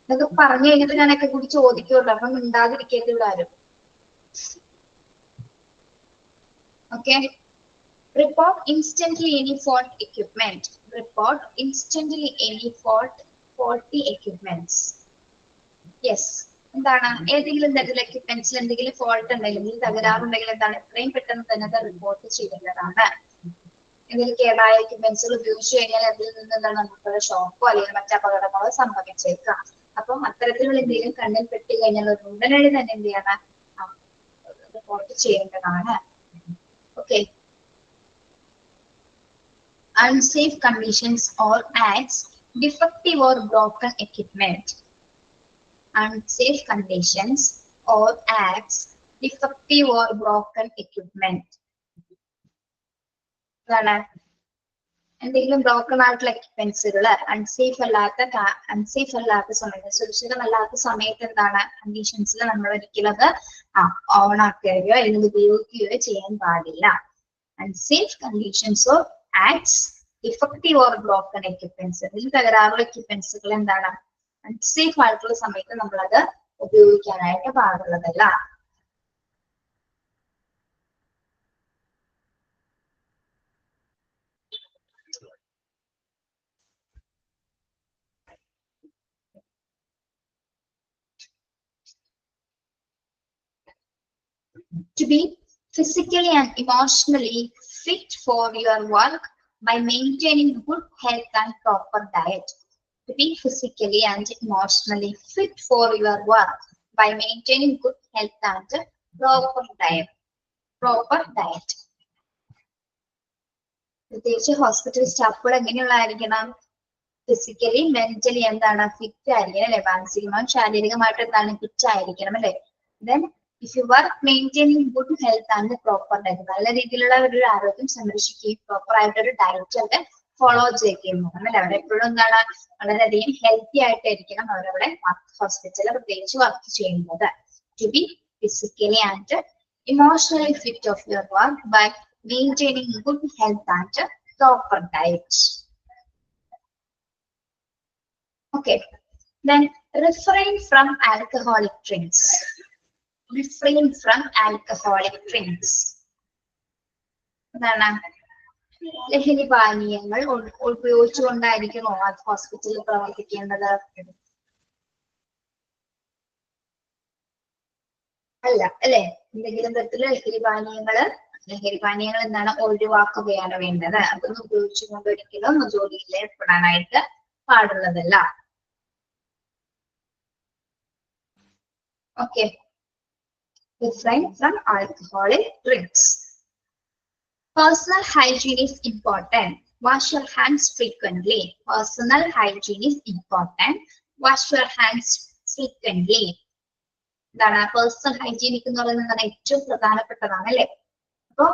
ഇതൊക്കെ പറഞ്ഞു കഴിഞ്ഞിട്ട് ഞാനൊക്കെ കൂടി ചോദിക്കുള്ളൂ, അപ്പം മിണ്ടാതിരിക്കരുത് ഇവിടെ ആരും. Okay, report instantly any fault equipment. Report instantly any faulty equipments. Yes, എന്താണ് ഏതെങ്കിലും തരത്തിലുള്ള എക്യുപ്മെന്റ്സിൽ എന്തെങ്കിലും ഫോൾട്ട് ഉണ്ടെങ്കിൽ തകരാറുണ്ടെങ്കിൽ എന്താണ് എത്രയും പെട്ടെന്ന് തന്നെ അത് റിപ്പോർട്ട് ചെയ്യേണ്ടതാണ്. എന്തെങ്കിലും കേടായ എക്യുപ്മെന്റ്സുകൾ ഉപയോഗിച്ചു കഴിഞ്ഞാൽ അതിൽ നിന്ന് എന്താണ് നമുക്കുള്ള ഷോക്കോ അല്ലെങ്കിൽ മറ്റു അപകടങ്ങളോ സംഭവിച്ചേക്കാം. അപ്പം അത്തരത്തിലുള്ള എന്തെങ്കിലും കണ്ണിൽ പെട്ട് കഴിഞ്ഞാൽ ഉടനടി തന്നെ എന്ത് ചെയ്യണം, റിപ്പോർട്ട് ചെയ്യേണ്ടതാണ്. Okay, unsafe conditions or acts, defective or broken equipment. Unsafe conditions or acts, defective or broken equipment. എന്താണ് എന്തെങ്കിലും ബ്രോക്കൺ ആയിട്ടുള്ള എക്യുപ്മെന്റ്സുകൾ അൺസേഫ് അല്ലാത്ത സമയത്ത്, സുരക്ഷിതമല്ലാത്ത സമയത്ത് എന്താണ് കണ്ടീഷൻസിൽ നമ്മൾ ഒരിക്കലും അത് ഓൺ ആക്കുകയോ അല്ലെങ്കിൽ ഉപയോഗിക്കുകയോ ചെയ്യാൻ പാടില്ല. Unsafe conditions or acts, defective or broken equipments. ഇതിൽ തകരാറുള്ള എക്യുപ്മെന്റ്സുകൾ എന്താണ് അൺസേഫ് ആയിട്ടുള്ള സമയത്ത് നമ്മളത് ഉപയോഗിക്കാനായിട്ട് പാടുള്ളതല്ല. To be physically and emotionally fit for your work by maintaining good health and proper diet. To be physically and emotionally fit for your work by maintaining good health and proper diet. പ്രത്യേകിച്ച് hospital സ്റ്റാഫുകൾ എങ്ങനെയുള്ളതായിരിക്കണം? Physically mentally എന്താണ് fit ആയിരിക്കണം അല്ലെ, മാനസികമായും ശാരീരികമായിട്ട് എന്താണ് fit ആയിരിക്കണം അല്ലെ. Then if you work maintaining good health and proper diet, നല്ല രീതിയിലുള്ള ഒരു ആരോഗ്യം സംരക്ഷിക്കുകയും പ്രോപ്പർ ആയിട്ട് ഒരു ഡയറ്റ് ഒക്കെ ഫോളോ ചെയ്യുകയും വേണം. അവരെപ്പോഴും എന്താണ് വളരെയധികം ഹെൽത്തി ആയിട്ടായിരിക്കണം അവരവിടെ ഹോസ്പിറ്റലിൽ പ്രത്യേകിച്ച് വർക്ക് ചെയ്യുന്നത്. To be physically and emotionally fit of your work by maintaining good health and proper diet. Okay, then refrain from alcoholic drinks. Refrain from alcoholic drinks. എന്താണ് ലഹരി പാനീയങ്ങൾ ഉപയോഗിച്ചുകൊണ്ടായിരിക്കുമോ ഹോസ്പിറ്റലിൽ പ്രവർത്തിക്കേണ്ടത്? അല്ല അല്ലെ, എന്തെങ്കിലും തരത്തിലുള്ള ലഹരി പാനീയങ്ങൾ എന്താണ് ഒഴിവാക്കുകയാണ് വേണ്ടത്. അതൊന്നും ഉപയോഗിച്ചുകൊണ്ട് ഒരിക്കലും ജോലിയിൽ ഏർപ്പെടാനായിട്ട് പാടുള്ളതല്ല. Okay, refrain from alcoholic drinks. Personal hygiene is important. Wash your hands frequently. Personal hygiene is important. Wash your hands frequently. എന്താണ് പേഴ്സണൽ ഹൈജീനിക് എന്ന് പറയുന്നത് ഏറ്റവും പ്രധാനപ്പെട്ടതാണ് അല്ലെ. അപ്പൊ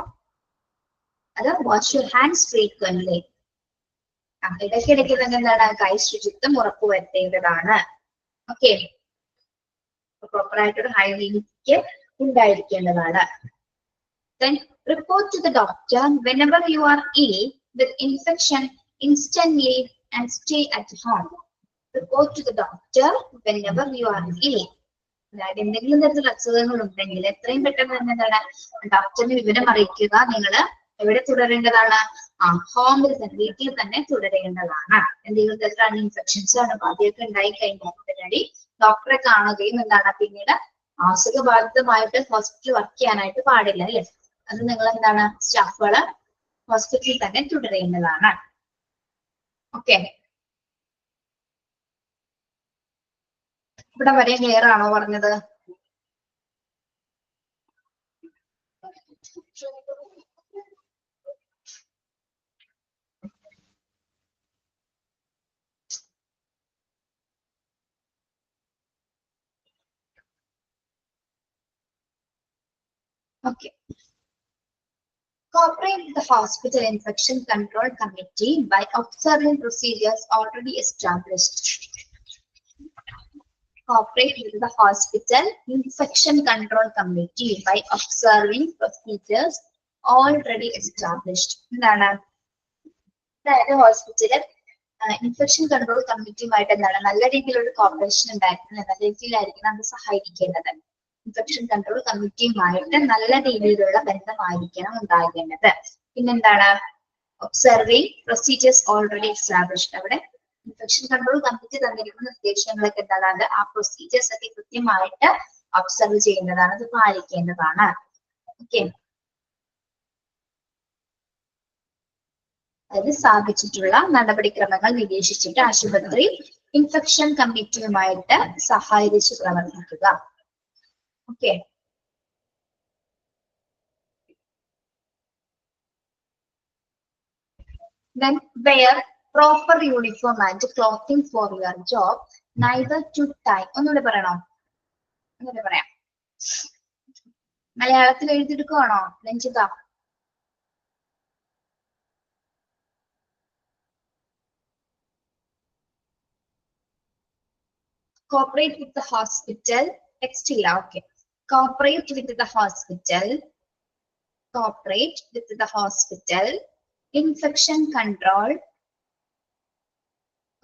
അത് വാഷ് യുവർ ഹാൻഡ്സ് ഫ്രീക്വന്റ്ലി, ഇടയ്ക്കിടയ്ക്ക് തന്നെ എന്താണ് കൈ ശുചിത്വം ഉറപ്പുവരുത്തേണ്ടതാണ്. ഓക്കെ, പ്രോപ്പർ ആയിട്ടൊരു hygienic ഉണ്ടായിരിക്കേണ്ടതാണ്. Then report to the doctor whenever you are ill with infection instantly and stay at home. Report to the doctor whenever you are ill. അതായത് എന്തെങ്കിലും തരത്തിലുള്ള അസുഖങ്ങൾ ഉണ്ടെങ്കിൽ എത്രയും പെട്ടെന്ന് തന്നെ എന്താണ് ഡോക്ടറിനെ വിവരം അറിയിക്കുക. നിങ്ങൾ എവിടെ തുടരേണ്ടതാണ്? ഹോമിൽ തന്നെ, വീട്ടിൽ തന്നെ തുടരേണ്ടതാണ്. എന്തെങ്കിലും തരത്തിലുള്ള ഇൻഫെക്ഷൻസ് അണുബാധയൊക്കെ ഉണ്ടായി കഴിഞ്ഞാൽ ഉടനടി ഡോക്ടറെ കാണുകയും എന്താണ് പിന്നീട് അസുഖബാധിതമായിട്ട് ഹോസ്പിറ്റലിൽ വർക്ക് ചെയ്യാനായിട്ട് പാടില്ല അല്ലെ. അത് നിങ്ങൾ എന്താണ് സ്റ്റാഫുകള് ഹോസ്പിറ്റലിൽ തന്നെ തുടരേണ്ടതാണ്. ഓക്കെ, ഇവിടെ വരെ ക്ലിയർ ആണോ പറഞ്ഞത്? Okay, Cooperate with the hospital infection control committee by observing procedures already established. Cooperate with the hospital infection control committee by observing procedures already established. എന്താണ്? അതായത് ഹോസ്പിറ്റല് ഇൻഫെക്ഷൻ കൺട്രോൾ കമ്മിറ്റിയുമായിട്ട് എന്താണ് നല്ല രീതിയിലുള്ള കോപ്പറേഷൻ ഉണ്ടായിരിക്കണം, നല്ല രീതിയിലായിരിക്കണം അത് സഹായിക്കേണ്ടത്. ഇൻഫെക്ഷൻ കൺട്രോൾ കമ്മിറ്റിയുമായിട്ട് നല്ല രീതിയിലുള്ള ബന്ധമായിരിക്കണം ഉണ്ടാകേണ്ടത്. പിന്നെന്താണ്? Observing procedures already established. അവിടെ ഇൻഫെക്ഷൻ കൺട്രോൾ കമ്മിറ്റി തന്നിരിക്കുന്ന നിർദ്ദേശങ്ങളൊക്കെ എന്താണ്? ആ പ്രൊസീജിയേഴ്സ് ഒക്കെ കൃത്യമായിട്ട് ഒബ്സർവ് ചെയ്യുന്നതാണ്, അത് പാലിക്കേണ്ടതാണ്. ഓക്കെ, അതായത് സ്ഥാപിച്ചിട്ടുള്ള നടപടിക്രമങ്ങൾ നിരീക്ഷിച്ചിട്ട് ആശുപത്രി ഇൻഫെക്ഷൻ കമ്മിറ്റിയുമായിട്ട് സഹകരിച്ച് പ്രവർത്തിക്കുക. Okay, then wear proper uniform and clothing for your job, neither too tight. ഒന്നുകൂടെ പറയണോ? ഒന്നുകൂടെ പറയാം. മലയാളത്തിൽ എഴുതിയെടുക്കുവാണോ Ranjitha? Cooperate with the hospital. Text illa. Okay. Cooperate with the hospital. Cooperate with the hospital. Infection control.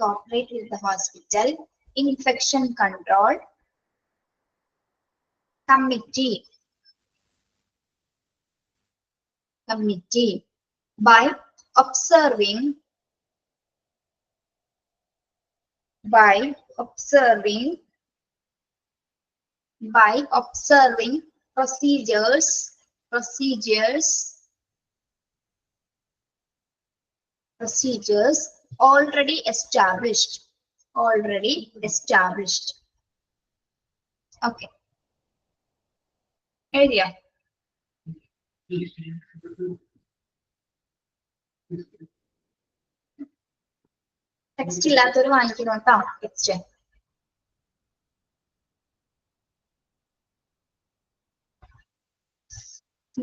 Cooperate with the hospital. Infection control committee. Committee by observing. By observing procedures already established. Okay, area. Text ഇല്ലാത്തവർ വാങ്ങിക്കണം കേട്ടോ text.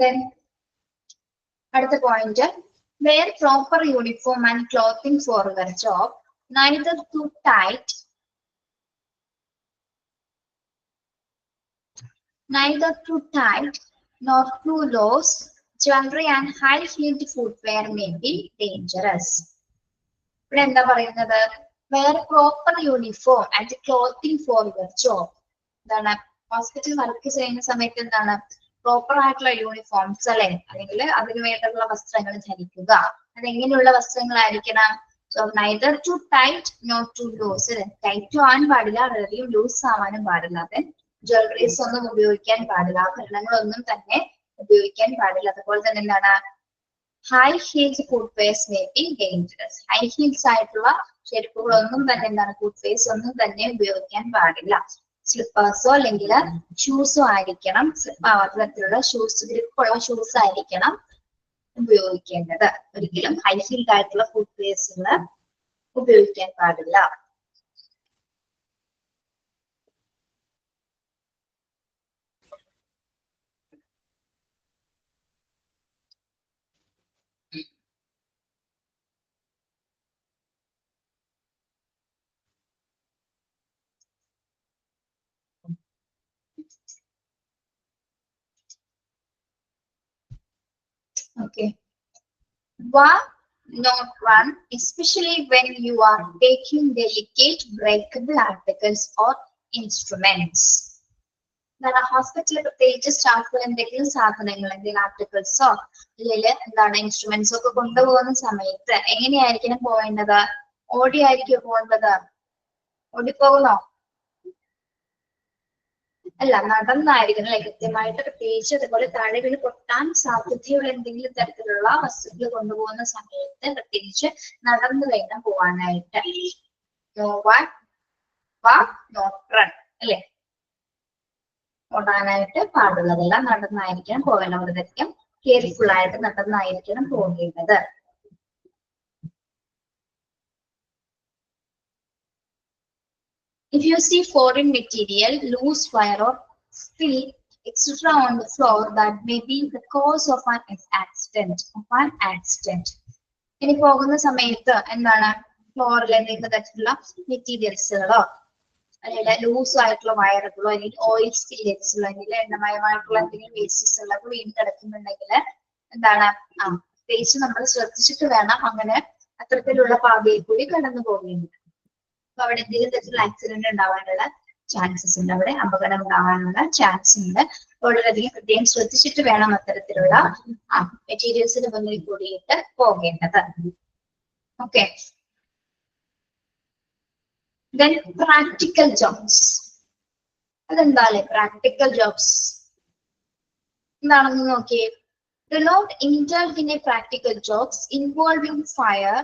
Then അടുത്ത point, wear proper uniform and clothing for your job, neither too tight nor too loose. Jewelry and high-heeled footwear may be dangerous. ഇവിടെ എന്താ പറയുന്നത്? wear proper uniform and clothing for your job. എന്താണ്? Hospital work ചെയ്യുന്ന സമയത്ത് എന്താണ്? Proper ആയിട്ടുള്ള uniforms അല്ലെ, അല്ലെങ്കിൽ അതിന് വേണ്ടിയുള്ള വസ്ത്രങ്ങൾ ധരിക്കുക. അതെങ്ങനെയുള്ള വസ്ത്രങ്ങളായിരിക്കണം? So neither too tight not too loose. Tight ആവാൻ പാടില്ല, വളരെയധികം ലൂസ് ആവാനും പാടില്ല. ദെൻ ജ്വല്ലറീസ് ഒന്നും ഉപയോഗിക്കാൻ പാടില്ല, ആഭരണങ്ങളൊന്നും തന്നെ ഉപയോഗിക്കാൻ പാടില്ല. അതുപോലെ തന്നെ എന്താണ്? High heels footwears may be dangerous. High heels ആയിട്ടുള്ള ചെരുപ്പുകളൊന്നും തന്നെ എന്താണ്? ഫുട്വെയർസ് ഒന്നും തന്നെ ഉപയോഗിക്കാൻ പാടില്ല. സ്ലിപ്പേഴ്സോ അല്ലെങ്കിൽ ഷൂസോ ആയിരിക്കണം. അത്തരത്തിലുള്ള ഷൂസ്, ഗ്രിപ്പുള്ള ഷൂസ് ആയിരിക്കണം ഉപയോഗിക്കേണ്ടത്. ഒരിക്കലും ഹൈ ഹീൽഡ് ആയിട്ടുള്ള ഫുട്വെയർസുകൾ ഉപയോഗിക്കാൻ പാടില്ല. Okay. Not run, especially when you are taking delicate breakable articles or instruments. ഹോസ്പിറ്റലിൽ പ്രത്യേകിച്ച് സ്റ്റാഫുകൾ എന്തെങ്കിലും സാധനങ്ങൾ, എന്തെങ്കിലും ആർട്ടിക്കിൾസോ അല്ലെങ്കിൽ എന്താണ് ഇൻസ്ട്രുമെന്റ്സോ ഒക്കെ കൊണ്ടുപോകുന്ന സമയത്ത് എങ്ങനെയായിരിക്കണം പോവേണ്ടത്? ഓടിയായിരിക്കും പോകേണ്ടത്? ഓടിപ്പോകുന്നോ? അല്ല, നടന്നായിരിക്കണം അല്ലെ കൃത്യമായിട്ട്. പ്രത്യേകിച്ച് അതുപോലെ താഴെ വീണ് പൊട്ടാൻ സാധ്യതയുള്ള എന്തെങ്കിലും തരത്തിലുള്ള വസ്തുക്കൾ കൊണ്ടുപോകുന്ന സമയത്ത് പ്രത്യേകിച്ച് നടന്നു വേണം പോവാനായിട്ട്. അല്ലെ, ഓടാനായിട്ട് പാടുള്ളതല്ല, നടന്നായിരിക്കണം പോകേണ്ടത്. വളരെയധികം കെയർഫുൾ ആയിട്ട് നടന്നായിരിക്കണം പോകേണ്ടത്. If you see foreign material, loose wire or spill etc. on the floor that may be the cause of an accident. ഇനി പോകുന്ന സമയത്ത് എന്താണ് ഫ്ലോറിൽ എന്തെങ്കിലും തരത്തിലുള്ള മെറ്റീരിയൽസുകളോ അല്ലെങ്കിൽ ലൂസ് ആയിട്ടുള്ള വയറുകളോ അല്ലെങ്കിൽ ഓയിൽ സ്പില്ലേജുകളോ അല്ലെങ്കിൽ എണ്ണമയമായിട്ടുള്ള എന്തെങ്കിലും വേസ്റ്റസുകളൊക്കെ വീണ് കിടക്കുന്നുണ്ടെങ്കിൽ എന്താണ് പ്രത്യേകിച്ച് നമ്മൾ ശ്രദ്ധിച്ചിട്ട് വേണം അങ്ങനെ അത്തരത്തിലുള്ള പാതയിൽ കൂടി കടന്നു പോകേണ്ടത്. അപ്പൊ അവിടെ എന്തെങ്കിലും തരത്തിലുള്ള ആക്സിഡന്റ് ഉണ്ടാവാനുള്ള ചാൻസസ് ഉണ്ട്, അവിടെ അപകടം ഉണ്ടാവാനുള്ള ചാൻസ് ഉണ്ട്. വളരെയധികം പ്രത്യേകം ശ്രദ്ധിച്ചിട്ട് വേണം അത്തരത്തിലുള്ള മെറ്റീരിയൽസിന് മുന്നിൽ കൂടിയിട്ട് പോകേണ്ടത്. Okay, then practical jobs. അതെന്താല്ലേ പ്രാക്ടിക്കൽ ജോബ്സ് എന്താണെന്ന് നോക്കിയേ. Do not indulge in a practical jobs involving fire,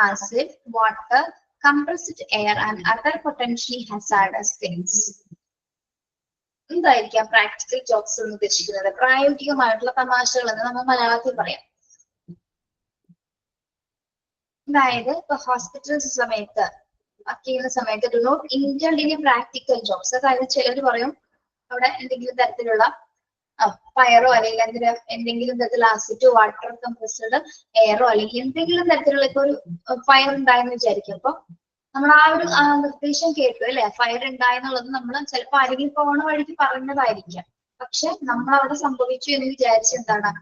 acid, water, compressed air and other potentially hazardous things. എന്തായിരിക്കാം പ്രാക്ടിക്കൽ ജോബ്സ് എന്ന് ഉദ്ദേശിക്കുന്നത്? പ്രായോഗികമായിട്ടുള്ള തമാശകൾ എന്ന് നമ്മൾ മലയാളത്തിൽ പറയാം. അതായത് ഇപ്പൊ ഹോസ്പിറ്റൽസ് സമയത്ത് വർക്ക് ചെയ്യുന്ന സമയത്ത് do not indulge in practical jobs. അതായത് ചിലർ പറയും അവിടെ എന്തെങ്കിലും തരത്തിലുള്ള ഫയറോ അല്ലെങ്കിൽ എന്തെങ്കിലും തരത്തിലുള്ള ആസിഡോ വാട്ടർ കംപ്രസ്ഡ് എയറോ അല്ലെങ്കിൽ എന്തെങ്കിലും തരത്തിലുള്ള ഇപ്പൊ ഒരു ഫയർ ഉണ്ടായെന്ന് വിചാരിക്കും. അപ്പൊ നമ്മൾ ആ ഒരു നിർദ്ദേശം കേട്ടു അല്ലെ, ഫയർ ഉണ്ടായെന്നുള്ളത് നമ്മൾ ചിലപ്പോൾ ആരെങ്കിലും പോണ വഴിക്ക് പറഞ്ഞതായിരിക്കാം. പക്ഷെ നമ്മൾ അവിടെ സംഭവിച്ചു എന്ന് വിചാരിച്ച് എന്താണ്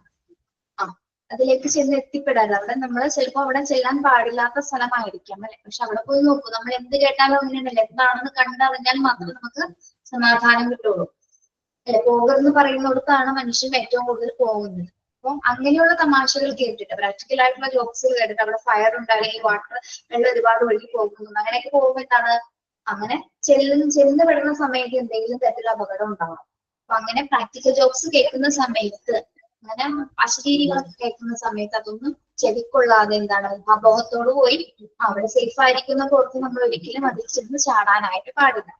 അതിലേക്ക് ചെന്ന് എത്തിപ്പെടാറ്. അവിടെ നമ്മൾ ചിലപ്പോൾ അവിടെ ചെല്ലാൻ പാടില്ലാത്ത സ്ഥലമായിരിക്കാം അല്ലെ. പക്ഷെ അവിടെ പോയി നോക്കൂ, നമ്മൾ എന്ത് കേട്ടാലും അങ്ങനെയല്ല, എന്താണെന്ന് കണ്ടറിഞ്ഞാൽ മാത്രമേ നമുക്ക് സമാധാനം കിട്ടുള്ളൂ അല്ലെ. പോകരുതെന്ന് പറയുന്നിടത്താണ് മനുഷ്യൻ ഏറ്റവും കൂടുതൽ പോകുന്നത്. അപ്പം അങ്ങനെയുള്ള തമാശകൾ കേട്ടിട്ട് പ്രാക്ടിക്കൽ ആയിട്ടുള്ള ജോബ്സ് കേട്ടിട്ട് അവിടെ ഫയർ ഉണ്ടായി വാട്ടർ വെള്ളം ഒരുപാട് ഒഴുകി പോകുന്നു അങ്ങനെയൊക്കെ പോകുമ്പോൾ എന്താണ് അങ്ങനെ ചെന്ന് പെടുന്ന സമയത്ത് എന്തെങ്കിലും തരത്തിലുള്ള അപകടം ഉണ്ടാവും. അപ്പൊ അങ്ങനെ പ്രാക്ടിക്കൽ ജോബ്സ് കേൾക്കുന്ന സമയത്ത് അങ്ങനെ അശരീരികളൊക്കെ കേൾക്കുന്ന സമയത്ത് അതൊന്നും ചെവിക്കൊള്ളാതെ എന്താണ് അബോധത്തോടു പോയി അവിടെ സേഫ് ആയിരിക്കുന്ന പുറത്ത് നമ്മൾ ഒരിക്കലും അതിൽ ചെന്ന് ചാടാനായിട്ട് പാടില്ല.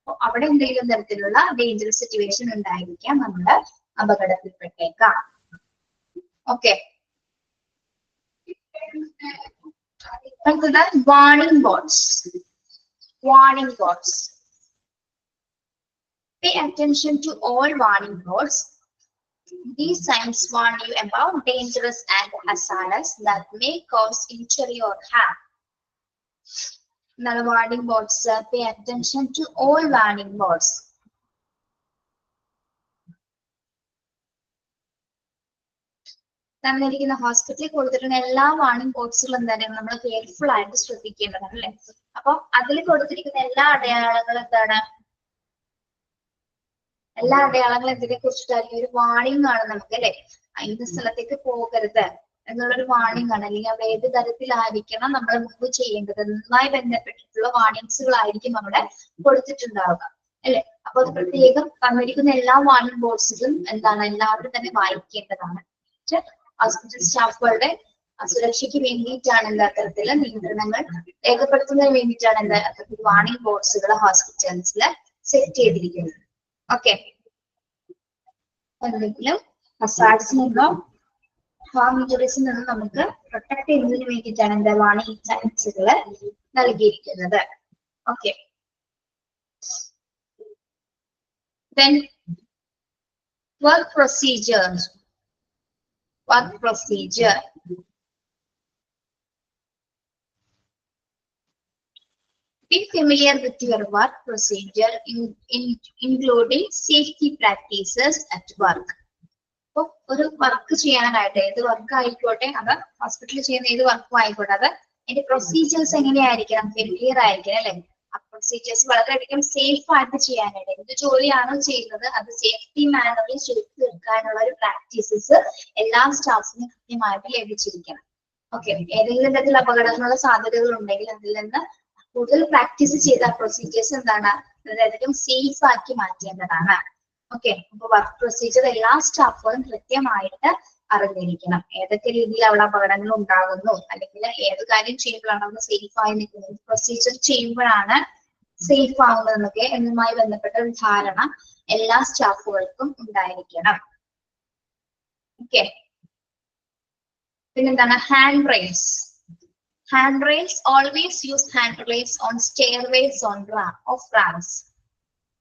അപ്പൊ അവിടെ എന്തെങ്കിലും തരത്തിലുള്ള ഡേഞ്ചറസ് സിറ്റുവേഷൻ ഉണ്ടായിരിക്കാം, നമ്മള് അപകടത്തിൽപ്പെട്ടേക്കാം. ഓക്കെ, അടുത്തത് warning boards. Warning boards. Pay attention to all warning boards. These signs warn you about dangerous and hazardous that may cause injury or harm. Now, warning boards. Pay attention to all warning boards. തന്നിരിക്കുന്ന ഹോസ്പിറ്റലിൽ കൊടുത്തിട്ടുള്ള എല്ലാ warning ബോർഡ്സുകളും എന്തായാലും നമ്മൾ careful ആയിട്ട് ശ്രദ്ധിക്കേണ്ടതാണ് അല്ലെ. അപ്പൊ അതിൽ കൊടുത്തിരിക്കുന്ന എല്ലാ അടയാളങ്ങളും എന്താണ്, എല്ലാ അടയാളങ്ങളും എന്തിനെ കുറിച്ചിട്ടായിരിക്കും ഒരു വാർണിംഗ് ആണ് നമുക്ക് അല്ലെ. ഇന്ന സ്ഥലത്തേക്ക് പോകരുത് എന്നുള്ളൊരു വാർണിംഗ് ആണ്, അല്ലെങ്കിൽ അവിടെ ഏത് തരത്തിലായിരിക്കണം നമ്മൾ മൂവ് ചെയ്യേണ്ടത് എന്നതുമായി ബന്ധപ്പെട്ടിട്ടുള്ള വാർണിംഗ്സുകളായിരിക്കും അവിടെ കൊടുത്തിട്ടുണ്ടാവുക അല്ലെ. അപ്പൊ അത് പ്രത്യേകം തന്നിരിക്കുന്ന എല്ലാ വാർണിംഗ് ബോർഡ്സുകളും എന്താണ് എല്ലാവരും തന്നെ വായിക്കേണ്ടതാണ്. ഹോസ്പിറ്റൽ സ്റ്റാഫുകളുടെ സുരക്ഷയ്ക്ക് വേണ്ടിയിട്ടാണ് എന്താ അത്തരത്തിലുള്ള നിയന്ത്രണങ്ങൾ രേഖപ്പെടുത്തുന്നതിന് വേണ്ടിയിട്ടാണ് എന്താ അത്തരത്തിൽ വാർണിംഗ് ബോർഡ്സുകൾ ഹോസ്പിറ്റൽസിൽ സെറ്റ് ചെയ്തിരിക്കുന്നത്. ഓക്കെ, എന്തെങ്കിലും ഹസാർഡ്സിൽ നിന്നോ ഹാം ഇഞ്ചുറീസിൽ നിന്നും നമുക്ക് പ്രൊട്ടക്ട് ചെയ്യുന്നതിന് വേണ്ടിയിട്ടാണ് എന്താ വാർണിംഗ് സൈൻസുകൾ നൽകിയിരിക്കുന്നത്. Okay, then work procedures. Work procedure. Be familiar with your work procedure, including safety practices at work. അപ്പോൾ ഒരു വർക്ക് ചെയ്യാനായിട്ട് ഏത് വർക്ക് ആയിക്കോട്ടെ, അത് ഹോസ്പിറ്റലിൽ ചെയ്യുന്ന ഏത് വർക്കും ആയിക്കോട്ടെ, അത് അതിന്റെ പ്രൊസീജിയേഴ്സ് എങ്ങനെയായിരിക്കണം, ഫെമിലിയർ ആയിരിക്കണം അല്ലെ. ആ പ്രൊസീജിയേഴ്സ് വളരെയധികം സേഫ് ആയിട്ട് ചെയ്യാനായിട്ട് എന്ത് ജോലിയാണോ ചെയ്യുന്നത് അത് സേഫ്റ്റി മാനറിൽ ചെയ്തു തീർക്കാനുള്ള ഒരു പ്രാക്ടീസസ് എല്ലാ സ്റ്റാഫിനും കൃത്യമായിട്ട് ലഭിച്ചിരിക്കണം. ഓക്കെ, ഏതെങ്കിലും തരത്തിൽ അപകടങ്ങളുള്ള സാധ്യതകൾ ഉണ്ടെങ്കിൽ അതിൽ നിന്ന് കൂടുതൽ പ്രാക്ടീസ് ചെയ്ത പ്രൊസീജിയേഴ്സ് എന്താണ് വളരെയധികം സേഫ് ആക്കി മാറ്റേണ്ടതാണ്. ഓക്കെ, അപ്പൊ വർക്ക് പ്രൊസീജിയർ എല്ലാ സ്റ്റാഫുകളും കൃത്യമായിട്ട് അറിഞ്ഞിരിക്കണം. ഏതൊക്കെ രീതിയിൽ അവിടെ അപകടങ്ങൾ ഉണ്ടാകുന്നു, അല്ലെങ്കിൽ ഏത് കാര്യം ചെയ്യുമ്പോഴാണ് അവിടെ സേഫ് ആയി നിൽക്കുന്നത്, പ്രൊസീജിയർ ചെയ്യുമ്പോഴാണ് സേഫ് ആവുന്നതെന്നൊക്കെ എന്നതുമായി ബന്ധപ്പെട്ട ഒരു ധാരണ എല്ലാ സ്റ്റാഫുകൾക്കും ഉണ്ടായിരിക്കണം. ഓക്കെ, പിന്നെന്താണ് hand rails. Handrails, always use handrails on stairways of ramps.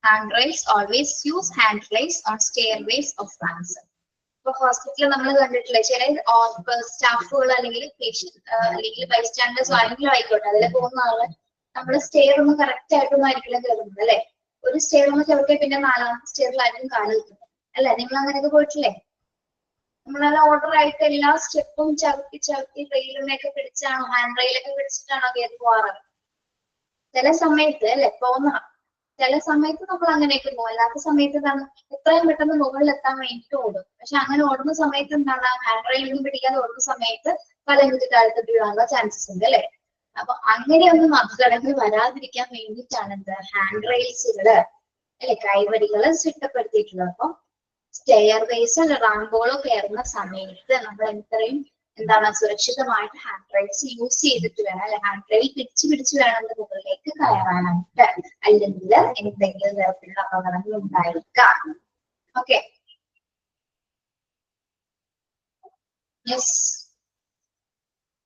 Hand rails always use hand rails on stairways of transit. ഇപ്പൊ ഹോസ്പിറ്റലിൽ നമ്മൾ കണ്ടിട്ടില്ലേ, ചില സ്റ്റാഫുകൾ അല്ലെങ്കിൽ പേഷ്യന്റ് അല്ലെങ്കിൽ ബൈസ്റ്റാൻഡേഴ്സോ ആരെങ്കിലും ആയിക്കോട്ടെ, അതിൽ പോകുന്ന ആള് നമ്മൾ സ്റ്റെയർ ഒന്ന് കറക്റ്റ് ആയിട്ടൊന്നും ആയിരിക്കില്ല കയറുന്നത് അല്ലെ. ഒരു സ്റ്റെയർ ഒന്ന് ചവിട്ടിയ പിന്നെ 4ാമത്തെ സ്റ്റെയറിലായിരിക്കും കാല് വെക്കുന്നത് അല്ലെ. നിങ്ങൾ അങ്ങനെയൊക്കെ പോയിട്ടില്ലേ? നമ്മളത് ഓർഡർ ആയിട്ട് എല്ലാ സ്റ്റെപ്പും ചവിട്ടി റെയിലിനെയൊക്കെ പിടിച്ചാണോ, ഹാൻഡ് റെയിലൊക്കെ പിടിച്ചിട്ടാണോ കയറി പോവാറ്? ചില സമയത്ത് അല്ലെ പോകുന്ന, ചില സമയത്ത് നമ്മൾ അങ്ങനെയൊക്കെ പോകും. അല്ലാത്ത സമയത്ത് എന്താണ്, എത്രയും പെട്ടെന്ന് മുകളിൽ എത്താൻ വേണ്ടിയിട്ട് ഓടും. പക്ഷെ അങ്ങനെ ഓടുന്ന സമയത്ത് എന്താണ്, ഹാൻഡ് റെയിലൊന്നും പിടിക്കാതെ ഓടുന്ന സമയത്ത് പലകുറ്റി താഴത്തോട്ട് വീഴാനുള്ള ചാൻസസ് ഉണ്ട് അല്ലെ. അപ്പൊ അങ്ങനെയൊന്നും അപകടങ്ങൾ വരാതിരിക്കാൻ വേണ്ടിയിട്ടാണ് എന്ത്, ഹാൻഡ് റെയിൽസുകള് അല്ലെ, കൈവരികള് ചിട്ടപ്പെടുത്തിയിട്ടുള്ളത്. അപ്പൊ സ്റ്റെയർവേസ് റാമ്പോളോ കയറുന്ന സമയത്ത് നമ്മൾ എന്താണ് സുരക്ഷിതമായിട്ട് ഹാൻഡ് റെയിൽസ് യൂസ് ചെയ്തിട്ട് വേണം അല്ലെ, ഹാൻഡ് റെയിൽ പിടിച്ച് വേണം മുകളിലേക്ക് കയറാനായിട്ട്. അല്ലെങ്കിൽ എന്തെങ്കിലും തരത്തിലുള്ള അപകടങ്ങൾ ഉണ്ടായിരിക്കാം. Okay, yes.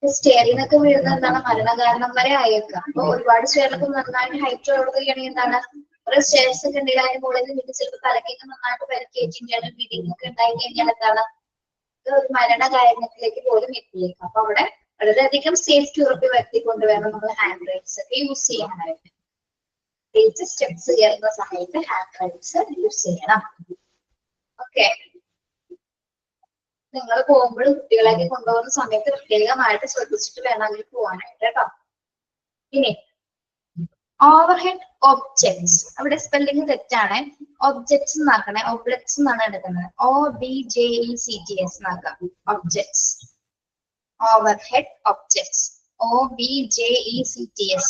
സ്റ്റെയറിനൊക്കെ വീഴുന്ന എന്താണ്, മരണകാരണം വരെ ആയേക്കാം. അപ്പൊ ഒരുപാട് സ്റ്റെയറിനൊക്കെ നന്നായിട്ട് ഹൈറ്റ് ഉള്ളതൊക്കെയാണെങ്കിൽ എന്താണ്, ഒരു സ്റ്റെയർസ് ഒക്കെ ഉണ്ടെങ്കിൽ അതിന് മുകളിൽ നിന്ന് ചിലപ്പോൾ തലക്കൊക്കെ നന്നായിട്ട് പരിക്കേറ്റിങ്ങനെ ബിൽഡിംഗ് ഒക്കെ ഉണ്ടായി കഴിഞ്ഞാൽ എന്താണ്, ഒരു മരണകാരണത്തിലേക്ക് പോലും എത്തിയേക്കാം. അപ്പൊ അവിടെ വളരെയധികം സേഫ്റ്റി ഉറപ്പി വരുത്തിക്കൊണ്ട് വേണം നമ്മൾ ഹാൻഡ് റെയിൽസ് ഒക്കെ യൂസ് ചെയ്യാനായിട്ട്. പ്രത്യേകിച്ച് സ്റ്റെപ്സ് കയറുന്ന സമയത്ത് ഹാൻഡ് റെയിൽസ് യൂസ് ചെയ്യണം. ഓക്കെ, നിങ്ങൾ പോകുമ്പോൾ കുട്ടികളെയൊക്കെ കൊണ്ടുപോകുന്ന സമയത്ത് പ്രത്യേകമായിട്ട് ശ്രദ്ധിച്ചിട്ട് വേണം അതിൽ പോകാനായിട്ട് കേട്ടോ. ഇനി ഓവർഹെഡ് ഒബ്ജക്ട്സ്, അവിടെ സ്പെല്ലിംഗ് തെറ്റാണ്. ഒബ്ജക്ട്സ് എന്നാക്കണേ, ഒബ്ജക്ട്സ് എന്നാണ് എടുക്കുന്നത്. OBJECTS എന്നാക്കാം. Objects, overhead objects, OBJECTS.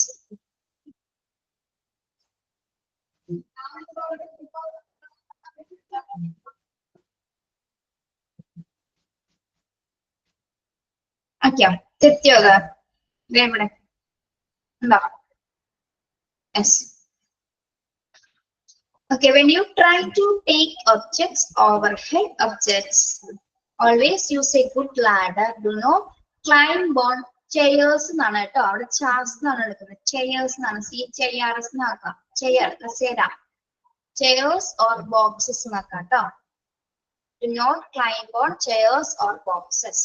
Okay, തെറ്റിയോ? ഇവിടെ ഉണ്ടോ? Yes. Okay, when you try to take objects, overhead objects, always use a good ladder. Do not climb on chairs എന്നാണ് കേട്ടോ. അവിടെ ചാർസ് എന്നാണ് എടുക്കുന്നത്. ചെയേഴ്സ് എന്നാണ്, CHAIRS എന്നാക്കാം. ചെയർ, കസേര. ചെയേഴ്സ് or boxes എന്നാക്കാം കേട്ടോ. Do not climb on chairs or boxes.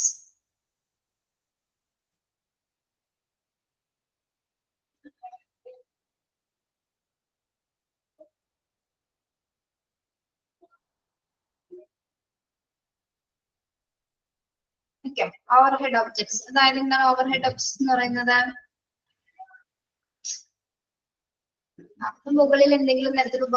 Overhead objects, അതായത് എന്താണ് ഓവർഹെഡ് ഒബ്ജക്ട്സ് എന്ന് പറയുന്നത്? മുകളിൽ എന്തെങ്കിലും തരത്തിലുള്ള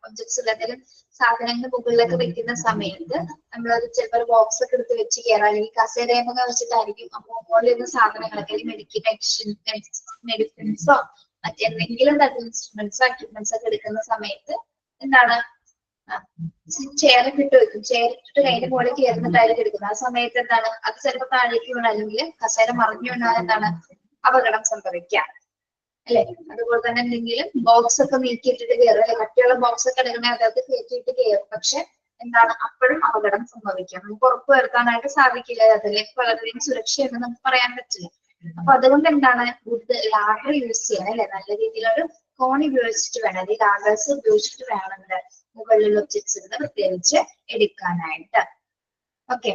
ഒബ്ജക്ട്സ് എന്തെങ്കിലും സാധനങ്ങൾ മുകളിലൊക്കെ വെക്കുന്ന സമയത്ത് നമ്മളത് ചിലപ്പോൾ ഒരു ബോക്സ് ഒക്കെ എടുത്ത് വെച്ച് കയറാം, അല്ലെങ്കിൽ കസേരയൊക്കെ വെച്ചിട്ടായിരിക്കും. അപ്പൊ മുകളിൽ ഇരുന്ന സാധനങ്ങളൊക്കെ മെഡിസിൻസോ മറ്റെന്തെങ്കിലും തരത്തിലുള്ള ഇൻസ്ട്രുമെന്റ്സോ എക്യുപ്മെന്റ്സ് ഒക്കെ എടുക്കുന്ന സമയത്ത് എന്താണ്, ചെയർ ഇട്ട് വെക്കും. ചെയർ ഇട്ടിട്ട് അതിന്റെ മുകളിൽ കയറുന്നിട്ടായിരിക്കും എടുക്കുന്നത്. ആ സമയത്ത് എന്താണ്, അത് ചിലപ്പോൾ താഴേക്ക് വീണാൽ അല്ലെങ്കിൽ കസേര മറിഞ്ഞു വീണാൽ എന്താണ് അപകടം സംഭവിക്കാം അല്ലെ. അതുപോലെ തന്നെ എന്തെങ്കിലും ബോക്സ് ഒക്കെ നീക്കിയിട്ടിട്ട് കയറും അല്ലെ, കട്ടിയുള്ള ബോക്സ് ഒക്കെ എടുക്കണേ അതത് കയറ്റിയിട്ട് കയറും. പക്ഷെ എന്താണ്, അപ്പോഴും അപകടം സംഭവിക്കാം. നമുക്ക് ഉറപ്പ് വരുത്താനായിട്ട് സാധിക്കില്ല, അതിലേക്ക് വളരെയധികം സുരക്ഷയെന്ന് നമുക്ക് പറയാൻ പറ്റില്ല. അപ്പൊ അതുകൊണ്ട് എന്താണ്, ലാഡർ യൂസ് ചെയ്യണം അല്ലെ, നല്ല രീതിയിലൊരു കോൺ ഉപയോഗിച്ചിട്ട് വേണം, അല്ലെങ്കിൽ ലാഡേഴ്സ് ഉപയോഗിച്ചിട്ട് വേണം മുകളിലുള്ള ഒബ്ജക്ട്സ് പ്രത്യേകിച്ച് എടുക്കാനായിട്ട്. ഓക്കെ,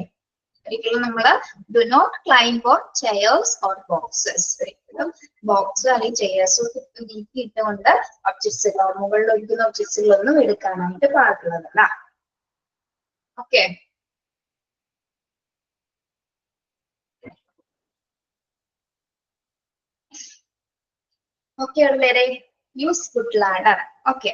ഒരിക്കലും നമ്മള് do not climb on chairs or boxes. ഒരിക്കലും ബോക്സ് അല്ലെങ്കിൽ ചെയേഴ്സ് നീക്കിയിട്ടുകൊണ്ട് ഒബ്ജക്ട്സുകൾ, മുകളിൽ ഒഴിക്കുന്ന ഒബ്ജക്ട്സുകളൊന്നും എടുക്കാനായിട്ട് പാടുള്ളതല്ല. ഓക്കെ, ഓക്കെ ഉള്ളവരെ, യൂസ് ഗുഡ് ലാഡർ. ഓക്കെ,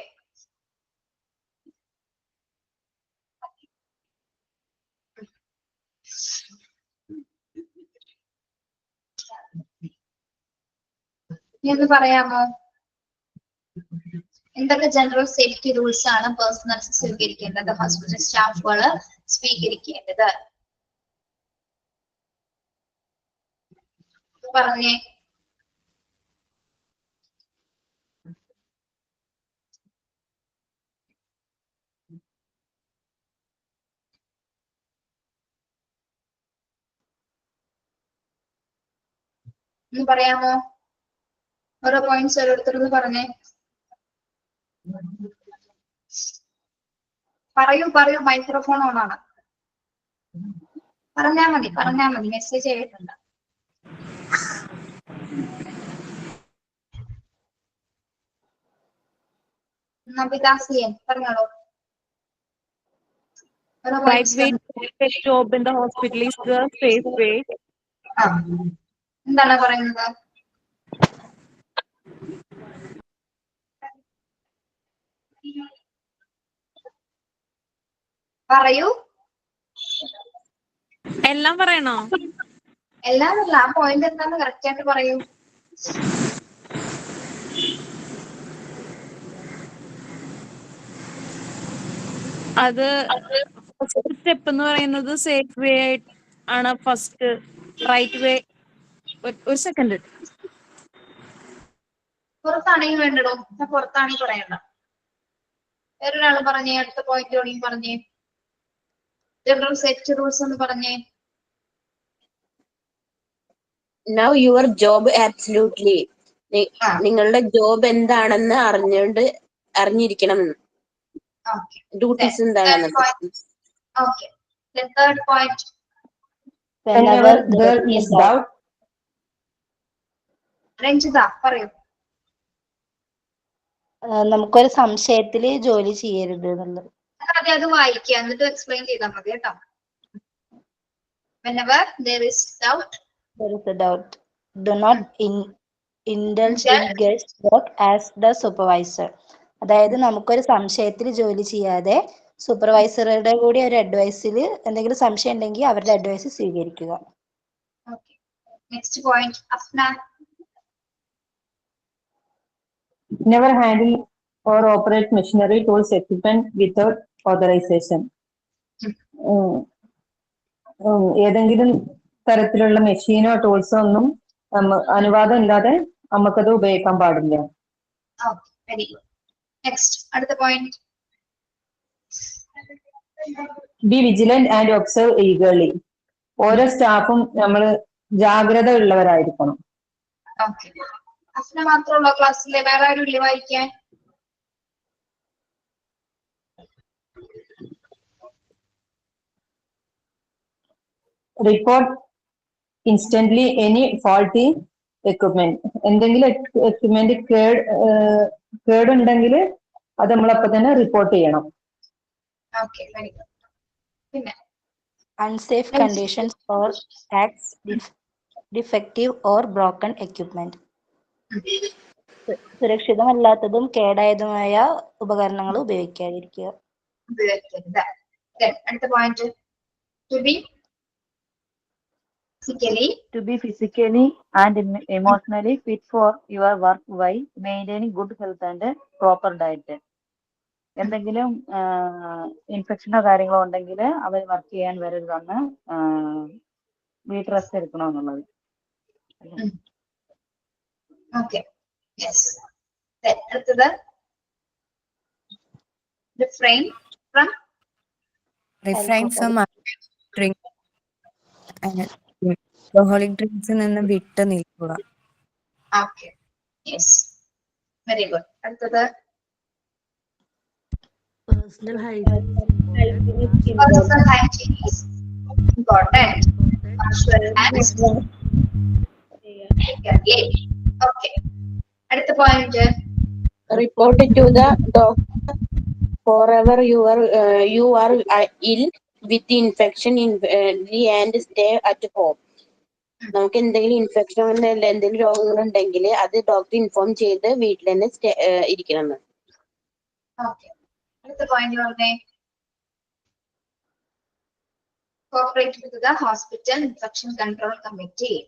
നീ ഒന്ന് പറയാമോ, എന്തൊക്കെ ജനറൽ സേഫ്റ്റി റൂൾസ് ആണ് പേഴ്സണൽസ് സ്വീകരിക്കേണ്ടത്, ഹോസ്പിറ്റൽ സ്റ്റാഫുകൾ സ്വീകരിക്കേണ്ടത്? പറഞ്ഞേ. ഒന്ന് പറയാമോ? ഓരോ പോയിന്റ്സ് ഓരോരുത്തരൊന്ന് പറഞ്ഞേ. പറയൂ മൈക്രോഫോൺ ഓൺ ആണ്. പറഞ്ഞാ മതി മെസ്സേജ് ചെയ്തിട്ടുണ്ട്. വികാസിയൻ പറഞ്ഞോളൂ. Right way to get job in the hospital is the safe way. എന്താണ് പറയുന്നത്? പറയൂ. എല്ലാം പറയണോ? എല്ലാം അല്ല, ആ പോയിന്റ് എന്താന്ന് കറക്റ്റ് ആയിട്ട് പറയൂ. അത് ഫസ്റ്റ് സ്റ്റെപ്പ് എന്ന് പറയുന്നത് സേഫ് വേ ആണ്. First right way. ഒരു സെക്കൻഡ്. പുറത്താണെങ്കിൽ വേണ്ടടോ, പുറത്താണെങ്കിൽ പറയണ്ട. വേറൊരാള് പറഞ്ഞേ, അടുത്ത പോയിന്റ് പറഞ്ഞേ. ജനറൽ സേഫ്റ്റി റൂൾസ് എന്ന് പറഞ്ഞേ. Now your job absolutely. നിങ്ങളുടെ ജോബ് എന്താണെന്ന് അറിഞ്ഞിരിക്കണം. ഡ്യൂട്ടീസ് എന്താണെന്ന്. Okay. The third point. Whenever there is doubt. Ranjitha പറയൂ. നമുക്കൊരു സംശയത്തില് ജോലി ചെയ്യരുത് എന്നുള്ളത്. അത് വായിക്കുക, എന്നിട്ട് എക്സ്പ്ലെയിൻ ചെയ്താൽ മതി കേട്ടോ. Whenever there is doubt. There is a doubt. Do not indulge in guest work as the supervisor. അതായത് നമുക്കൊരു സംശയത്തിൽ ജോലി ചെയ്യാതെ സൂപ്പർവൈസറുടെ കൂടി ഒരു അഡ്വൈസിൽ എന്തെങ്കിലും സംശയം ഉണ്ടെങ്കിൽ അവരുടെ അഡ്വൈസ് സ്വീകരിക്കുക. Next point Afna. Never handle or operate machinery, tools, equipment without authorization. ഏതെങ്കിലും തരത്തിലുള്ള മെഷീനോ ടൂൾസോ ഒന്നും അനുവാദം ഇല്ലാതെ നമുക്കത് ഉപയോഗിക്കാൻ പാടില്ല. Very good. നെക്സ്റ്റ് അടുത്ത point. B vigilant and observe eagerly. ഓരോ സ്റ്റാഫും നമ്മൾ ജാഗ്രത ഉള്ളവരായിരിക്കണം. ഓക്കെ. അഫ്ന മാത്രമുള്ള ക്ലാസ്സിലെ വേറെ ആരും ഇല്ലേ വായിക്കാൻ? Report instantly any faulty equipment. എന്തെങ്കിലും എക്വിപ്മെന്റ് കേടുണ്ടെങ്കിൽ അത് നമ്മളപ്പോ തന്നെ റിപ്പോർട്ട് ചെയ്യണം. Okay, very good. പിന്നെ unsafe conditions or acts defective or broken equipment. സുരക്ഷിതമല്ലാത്തതും കേടായതുമായ ഉപകരണങ്ങൾ ഉപയോഗിക്കാതിരിക്കുക. അടുത്ത point. To be physically and emotionally fit for your work while maintaining good health and proper diet. എന്തെങ്കിലും ഇൻഫെക്ഷനോ കാര്യങ്ങളോ ഉണ്ടെങ്കിൽ അവർ വർക്ക് ചെയ്യാൻ വരരുതെന്ന് വീട്ട് റെസ്റ്റ് എടുക്കണമെന്നുള്ളത്. Okay. Yes. അടുത്തത് refrain from drink alcoholic drinks നിന്ന് വിട്ട് നിൽക്കുക. Okay. Yes. Very good. അടുത്തത് Personal hygiene is important. Wash your hands. Okay. അടുത്ത point. Report to the doctor forever you are ill with the infection and stay at home. നമുക്ക് എന്തെങ്കിലും infection എന്തെങ്കിലും രോഗങ്ങൾ ഉണ്ടെങ്കിൽ അത് ഡോക്ടർ ഇൻഫോം ചെയ്ത് വീട്ടിൽ തന്നെ ഇരിക്കണം. Okay. അടുത്ത പോയിന്റ് പറഞ്ഞേ. Cooperate with the hospital infection control committee.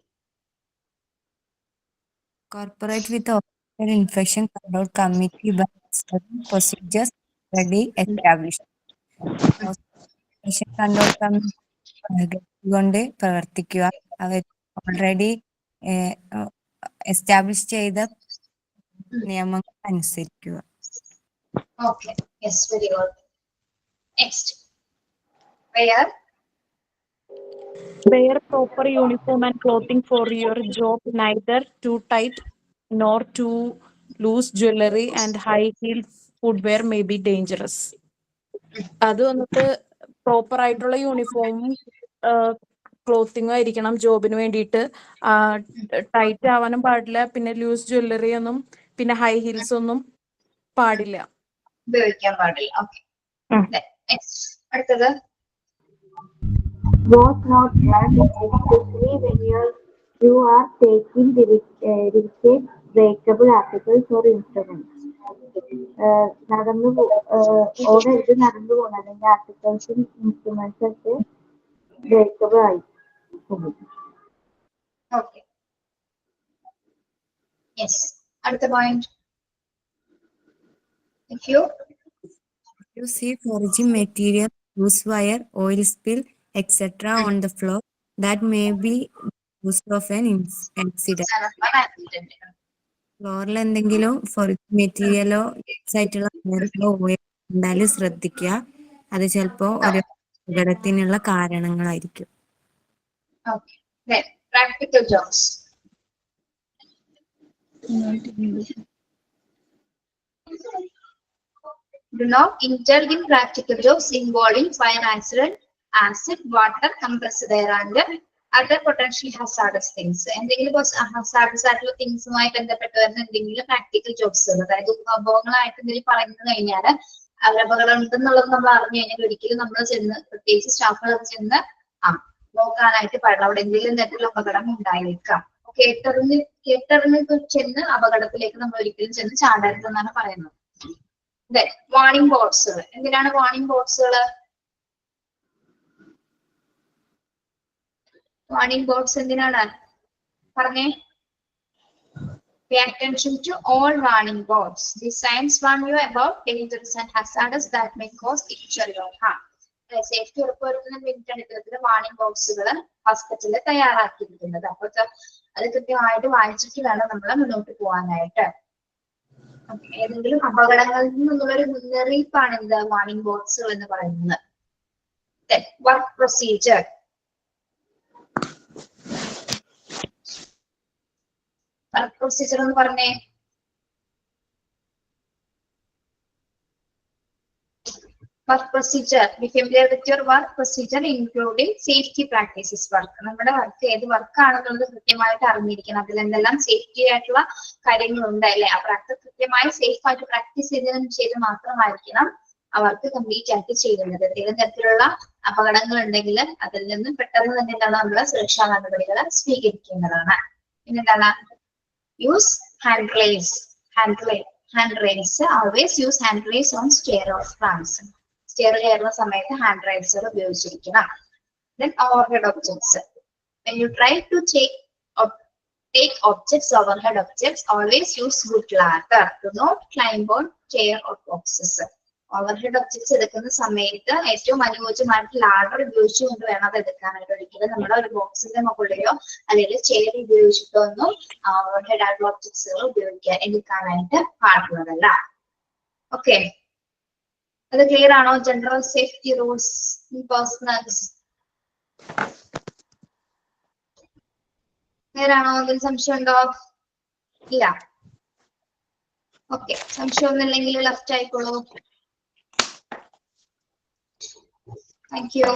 Cooperate with the hospital infection control committee by certain procedures already established. Infection control committee കൊണ്ട് പ്രവർത്തിക്കുക. അവർ ഓൾറെഡി എസ്റ്റാബ്ലിഷ് ചെയ്ത നിയമങ്ങൾ അനുസരിക്കുക. Okay. Yes, very good. Next. Wear Proper uniform and clothing for your job, neither too tight nor too loose jewelry and high heel footwear may be dangerous. അത് വന്നിട്ട് proper ആയിട്ടുള്ള യൂണിഫോമും ക്ലോത്തിങ്ങും ആയിരിക്കണം ജോബിന് വേണ്ടിയിട്ട്. ടൈറ്റ് ആവാനും പാടില്ല, പിന്നെ ലൂസ് ജ്വല്ലറി ഒന്നും, പിന്നെ ഹൈ ഹീൽസ് ഒന്നും പാടില്ല, ഉപയോഗിക്കാൻ പാടില്ല. ഓക്കെ, അടുത്തത് Was not done, especially when you are taking delicate breakable articles or instruments. ഓടരുത് നടന്നു പോകണം, അല്ലെങ്കിൽ ആർട്ടിക്കിൾസും ഇൻസ്ട്രുമെന്റ്സ് ഒക്കെ ബ്രേക്കബിൾ ആയി പോകും. Okay, yes. അടുത്ത point. You see foraging material, loose wire, oil spill, etc. on the floor, that may be used of an accident. ഫ്ലോറിൽ എന്തെങ്കിലും ഫോറേജിങ് മെറ്റീരിയലോ ആയിട്ടുള്ള ഓയിൽ ഉണ്ടായാലും ശ്രദ്ധിക്കുക. അത് ചിലപ്പോ ഒരു അപകടത്തിനുള്ള കാരണങ്ങളായിരിക്കും. Practical jobs. Do not indulge in practical jokes involving fire accident, acid, water, compressed air, and other potentially hazardous things. എന്തെങ്കിലും hazardous ആയിട്ടുള്ള തിങ്സുമായി ബന്ധപ്പെട്ട് വരുന്ന എന്തെങ്കിലും പ്രാക്ടിക്കൽ ജോബ്സ്, അതായത് ഉപഭോഗങ്ങളായിട്ട് എന്തെങ്കിലും പറഞ്ഞു കഴിഞ്ഞാൽ അപകടം ഉണ്ടെന്നുള്ളത് നമ്മൾ അറിഞ്ഞു കഴിഞ്ഞാൽ ഒരിക്കലും നമ്മൾ ചെന്ന്, പ്രത്യേകിച്ച് സ്റ്റാഫുകൾ ചെന്ന് നോക്കാനായിട്ട് പാടില്ല. അവിടെ എന്തെങ്കിലും തരത്തിലുള്ള അപകടം ഉണ്ടായേക്കാം. കേട്ടറിഞ്ഞ് ചെന്ന് അപകടത്തിലേക്ക് നമ്മൾ ഒരിക്കലും ചെന്ന് ചാടരുതെന്നാണ് പറയുന്നത്. വാണിംഗ് ബോർഡ്സുകൾ. എന്തിനാണ് വാണിംഗ് ബോർഡ്സുകൾ? വാണിംഗ് ബോർഡ്സ് എന്തിനാണ് പറഞ്ഞേ? Pay attention to all warning boards. These signs warn you about dangerous and hazardous that may cause injury or harm. Safety ഉറപ്പുവരുത്തുന്ന വേണ്ടിയിട്ടാണ് വാണിംഗ് ബോക്സുകൾ ഹോസ്പിറ്റലിൽ തയ്യാറാക്കിയിരിക്കുന്നത്. അപ്പൊ അത് കൃത്യമായിട്ട് വായിച്ചിട്ട് വേണം നമ്മൾ മുന്നോട്ട് പോകാനായിട്ട്. ഏതെങ്കിലും അപകടങ്ങളിൽ നിന്നുള്ളൊരു മുന്നറിയിപ്പാണ് എന്ത് വാണിംഗ് ബോക്സുകൾ എന്ന് പറയുന്നത്. Work procedure. വർക്ക് പ്രൊസീജിയർ എന്ന് പറഞ്ഞേ. Work procedure. Be familiar with your work procedure, including safety practices work. നമ്മുടെ വർക്ക് ഏത് വർക്കാണെന്നുള്ളത് കൃത്യമായിട്ട് അറിഞ്ഞിരിക്കണം. അതിൽ എന്തെല്ലാം സേഫ്റ്റി ആയിട്ടുള്ള കാര്യങ്ങളുണ്ട് അല്ലെ? ആ വർക്ക് കൃത്യമായി സേഫ് ആയിട്ട് പ്രാക്ടീസ് ചെയ്ത് മാത്രമായിരിക്കണം ആ വർക്ക് കംപ്ലീറ്റ് ആയിട്ട് ചെയ്യുന്നത്. ഏതെങ്കിലും തരത്തിലുള്ള അപകടങ്ങൾ ഉണ്ടെങ്കിൽ അതിൽ നിന്ന് പെട്ടെന്ന് തന്നെ നമ്മൾ സുരക്ഷാ നടപടികൾ സ്വീകരിക്കേണ്ടതാണ്. പിന്നെന്താണ്? Use hand rails. Hand rails. Always use hand rails on stair or ramps. Stair കയറുന്ന സമയത്ത് hand റൈൽസുകൾ ഉപയോഗിച്ചിരിക്കണം. Then overhead objects. When you try to take objects, overhead objects, always use good ladder. Do not climb on chair or boxes. Overhead objects എടുക്കുന്ന സമയത്ത് ഏറ്റവും അനുയോജ്യമായിട്ട് ladder ഉപയോഗിച്ചുകൊണ്ട് വേണം അത് എടുക്കാനായിട്ട്. ഒരിക്കലും നമ്മുടെ ഒരു ബോക്സിന്റെ മുകളിലെയോ അല്ലെങ്കിൽ ചെയർ ഉപയോഗിച്ചിട്ടോ ഒന്നും ഓവർഹെഡ് ആയിട്ടുള്ള ഒബ്ജക്ട്സുകൾ എടുക്കാനായിട്ട് പാടുള്ളതല്ല. ഓക്കെ, അത് ക്ലിയർ ആണോ? General safety rules personnels clear ആണോ? എന്തെങ്കിലും സംശയം ഉണ്ടോ? ഇല്ല. ഓക്കെ, സംശയം ഒന്നുമില്ലെങ്കിൽ ലെഫ്റ്റ് ആയിക്കോളൂ. Thank you.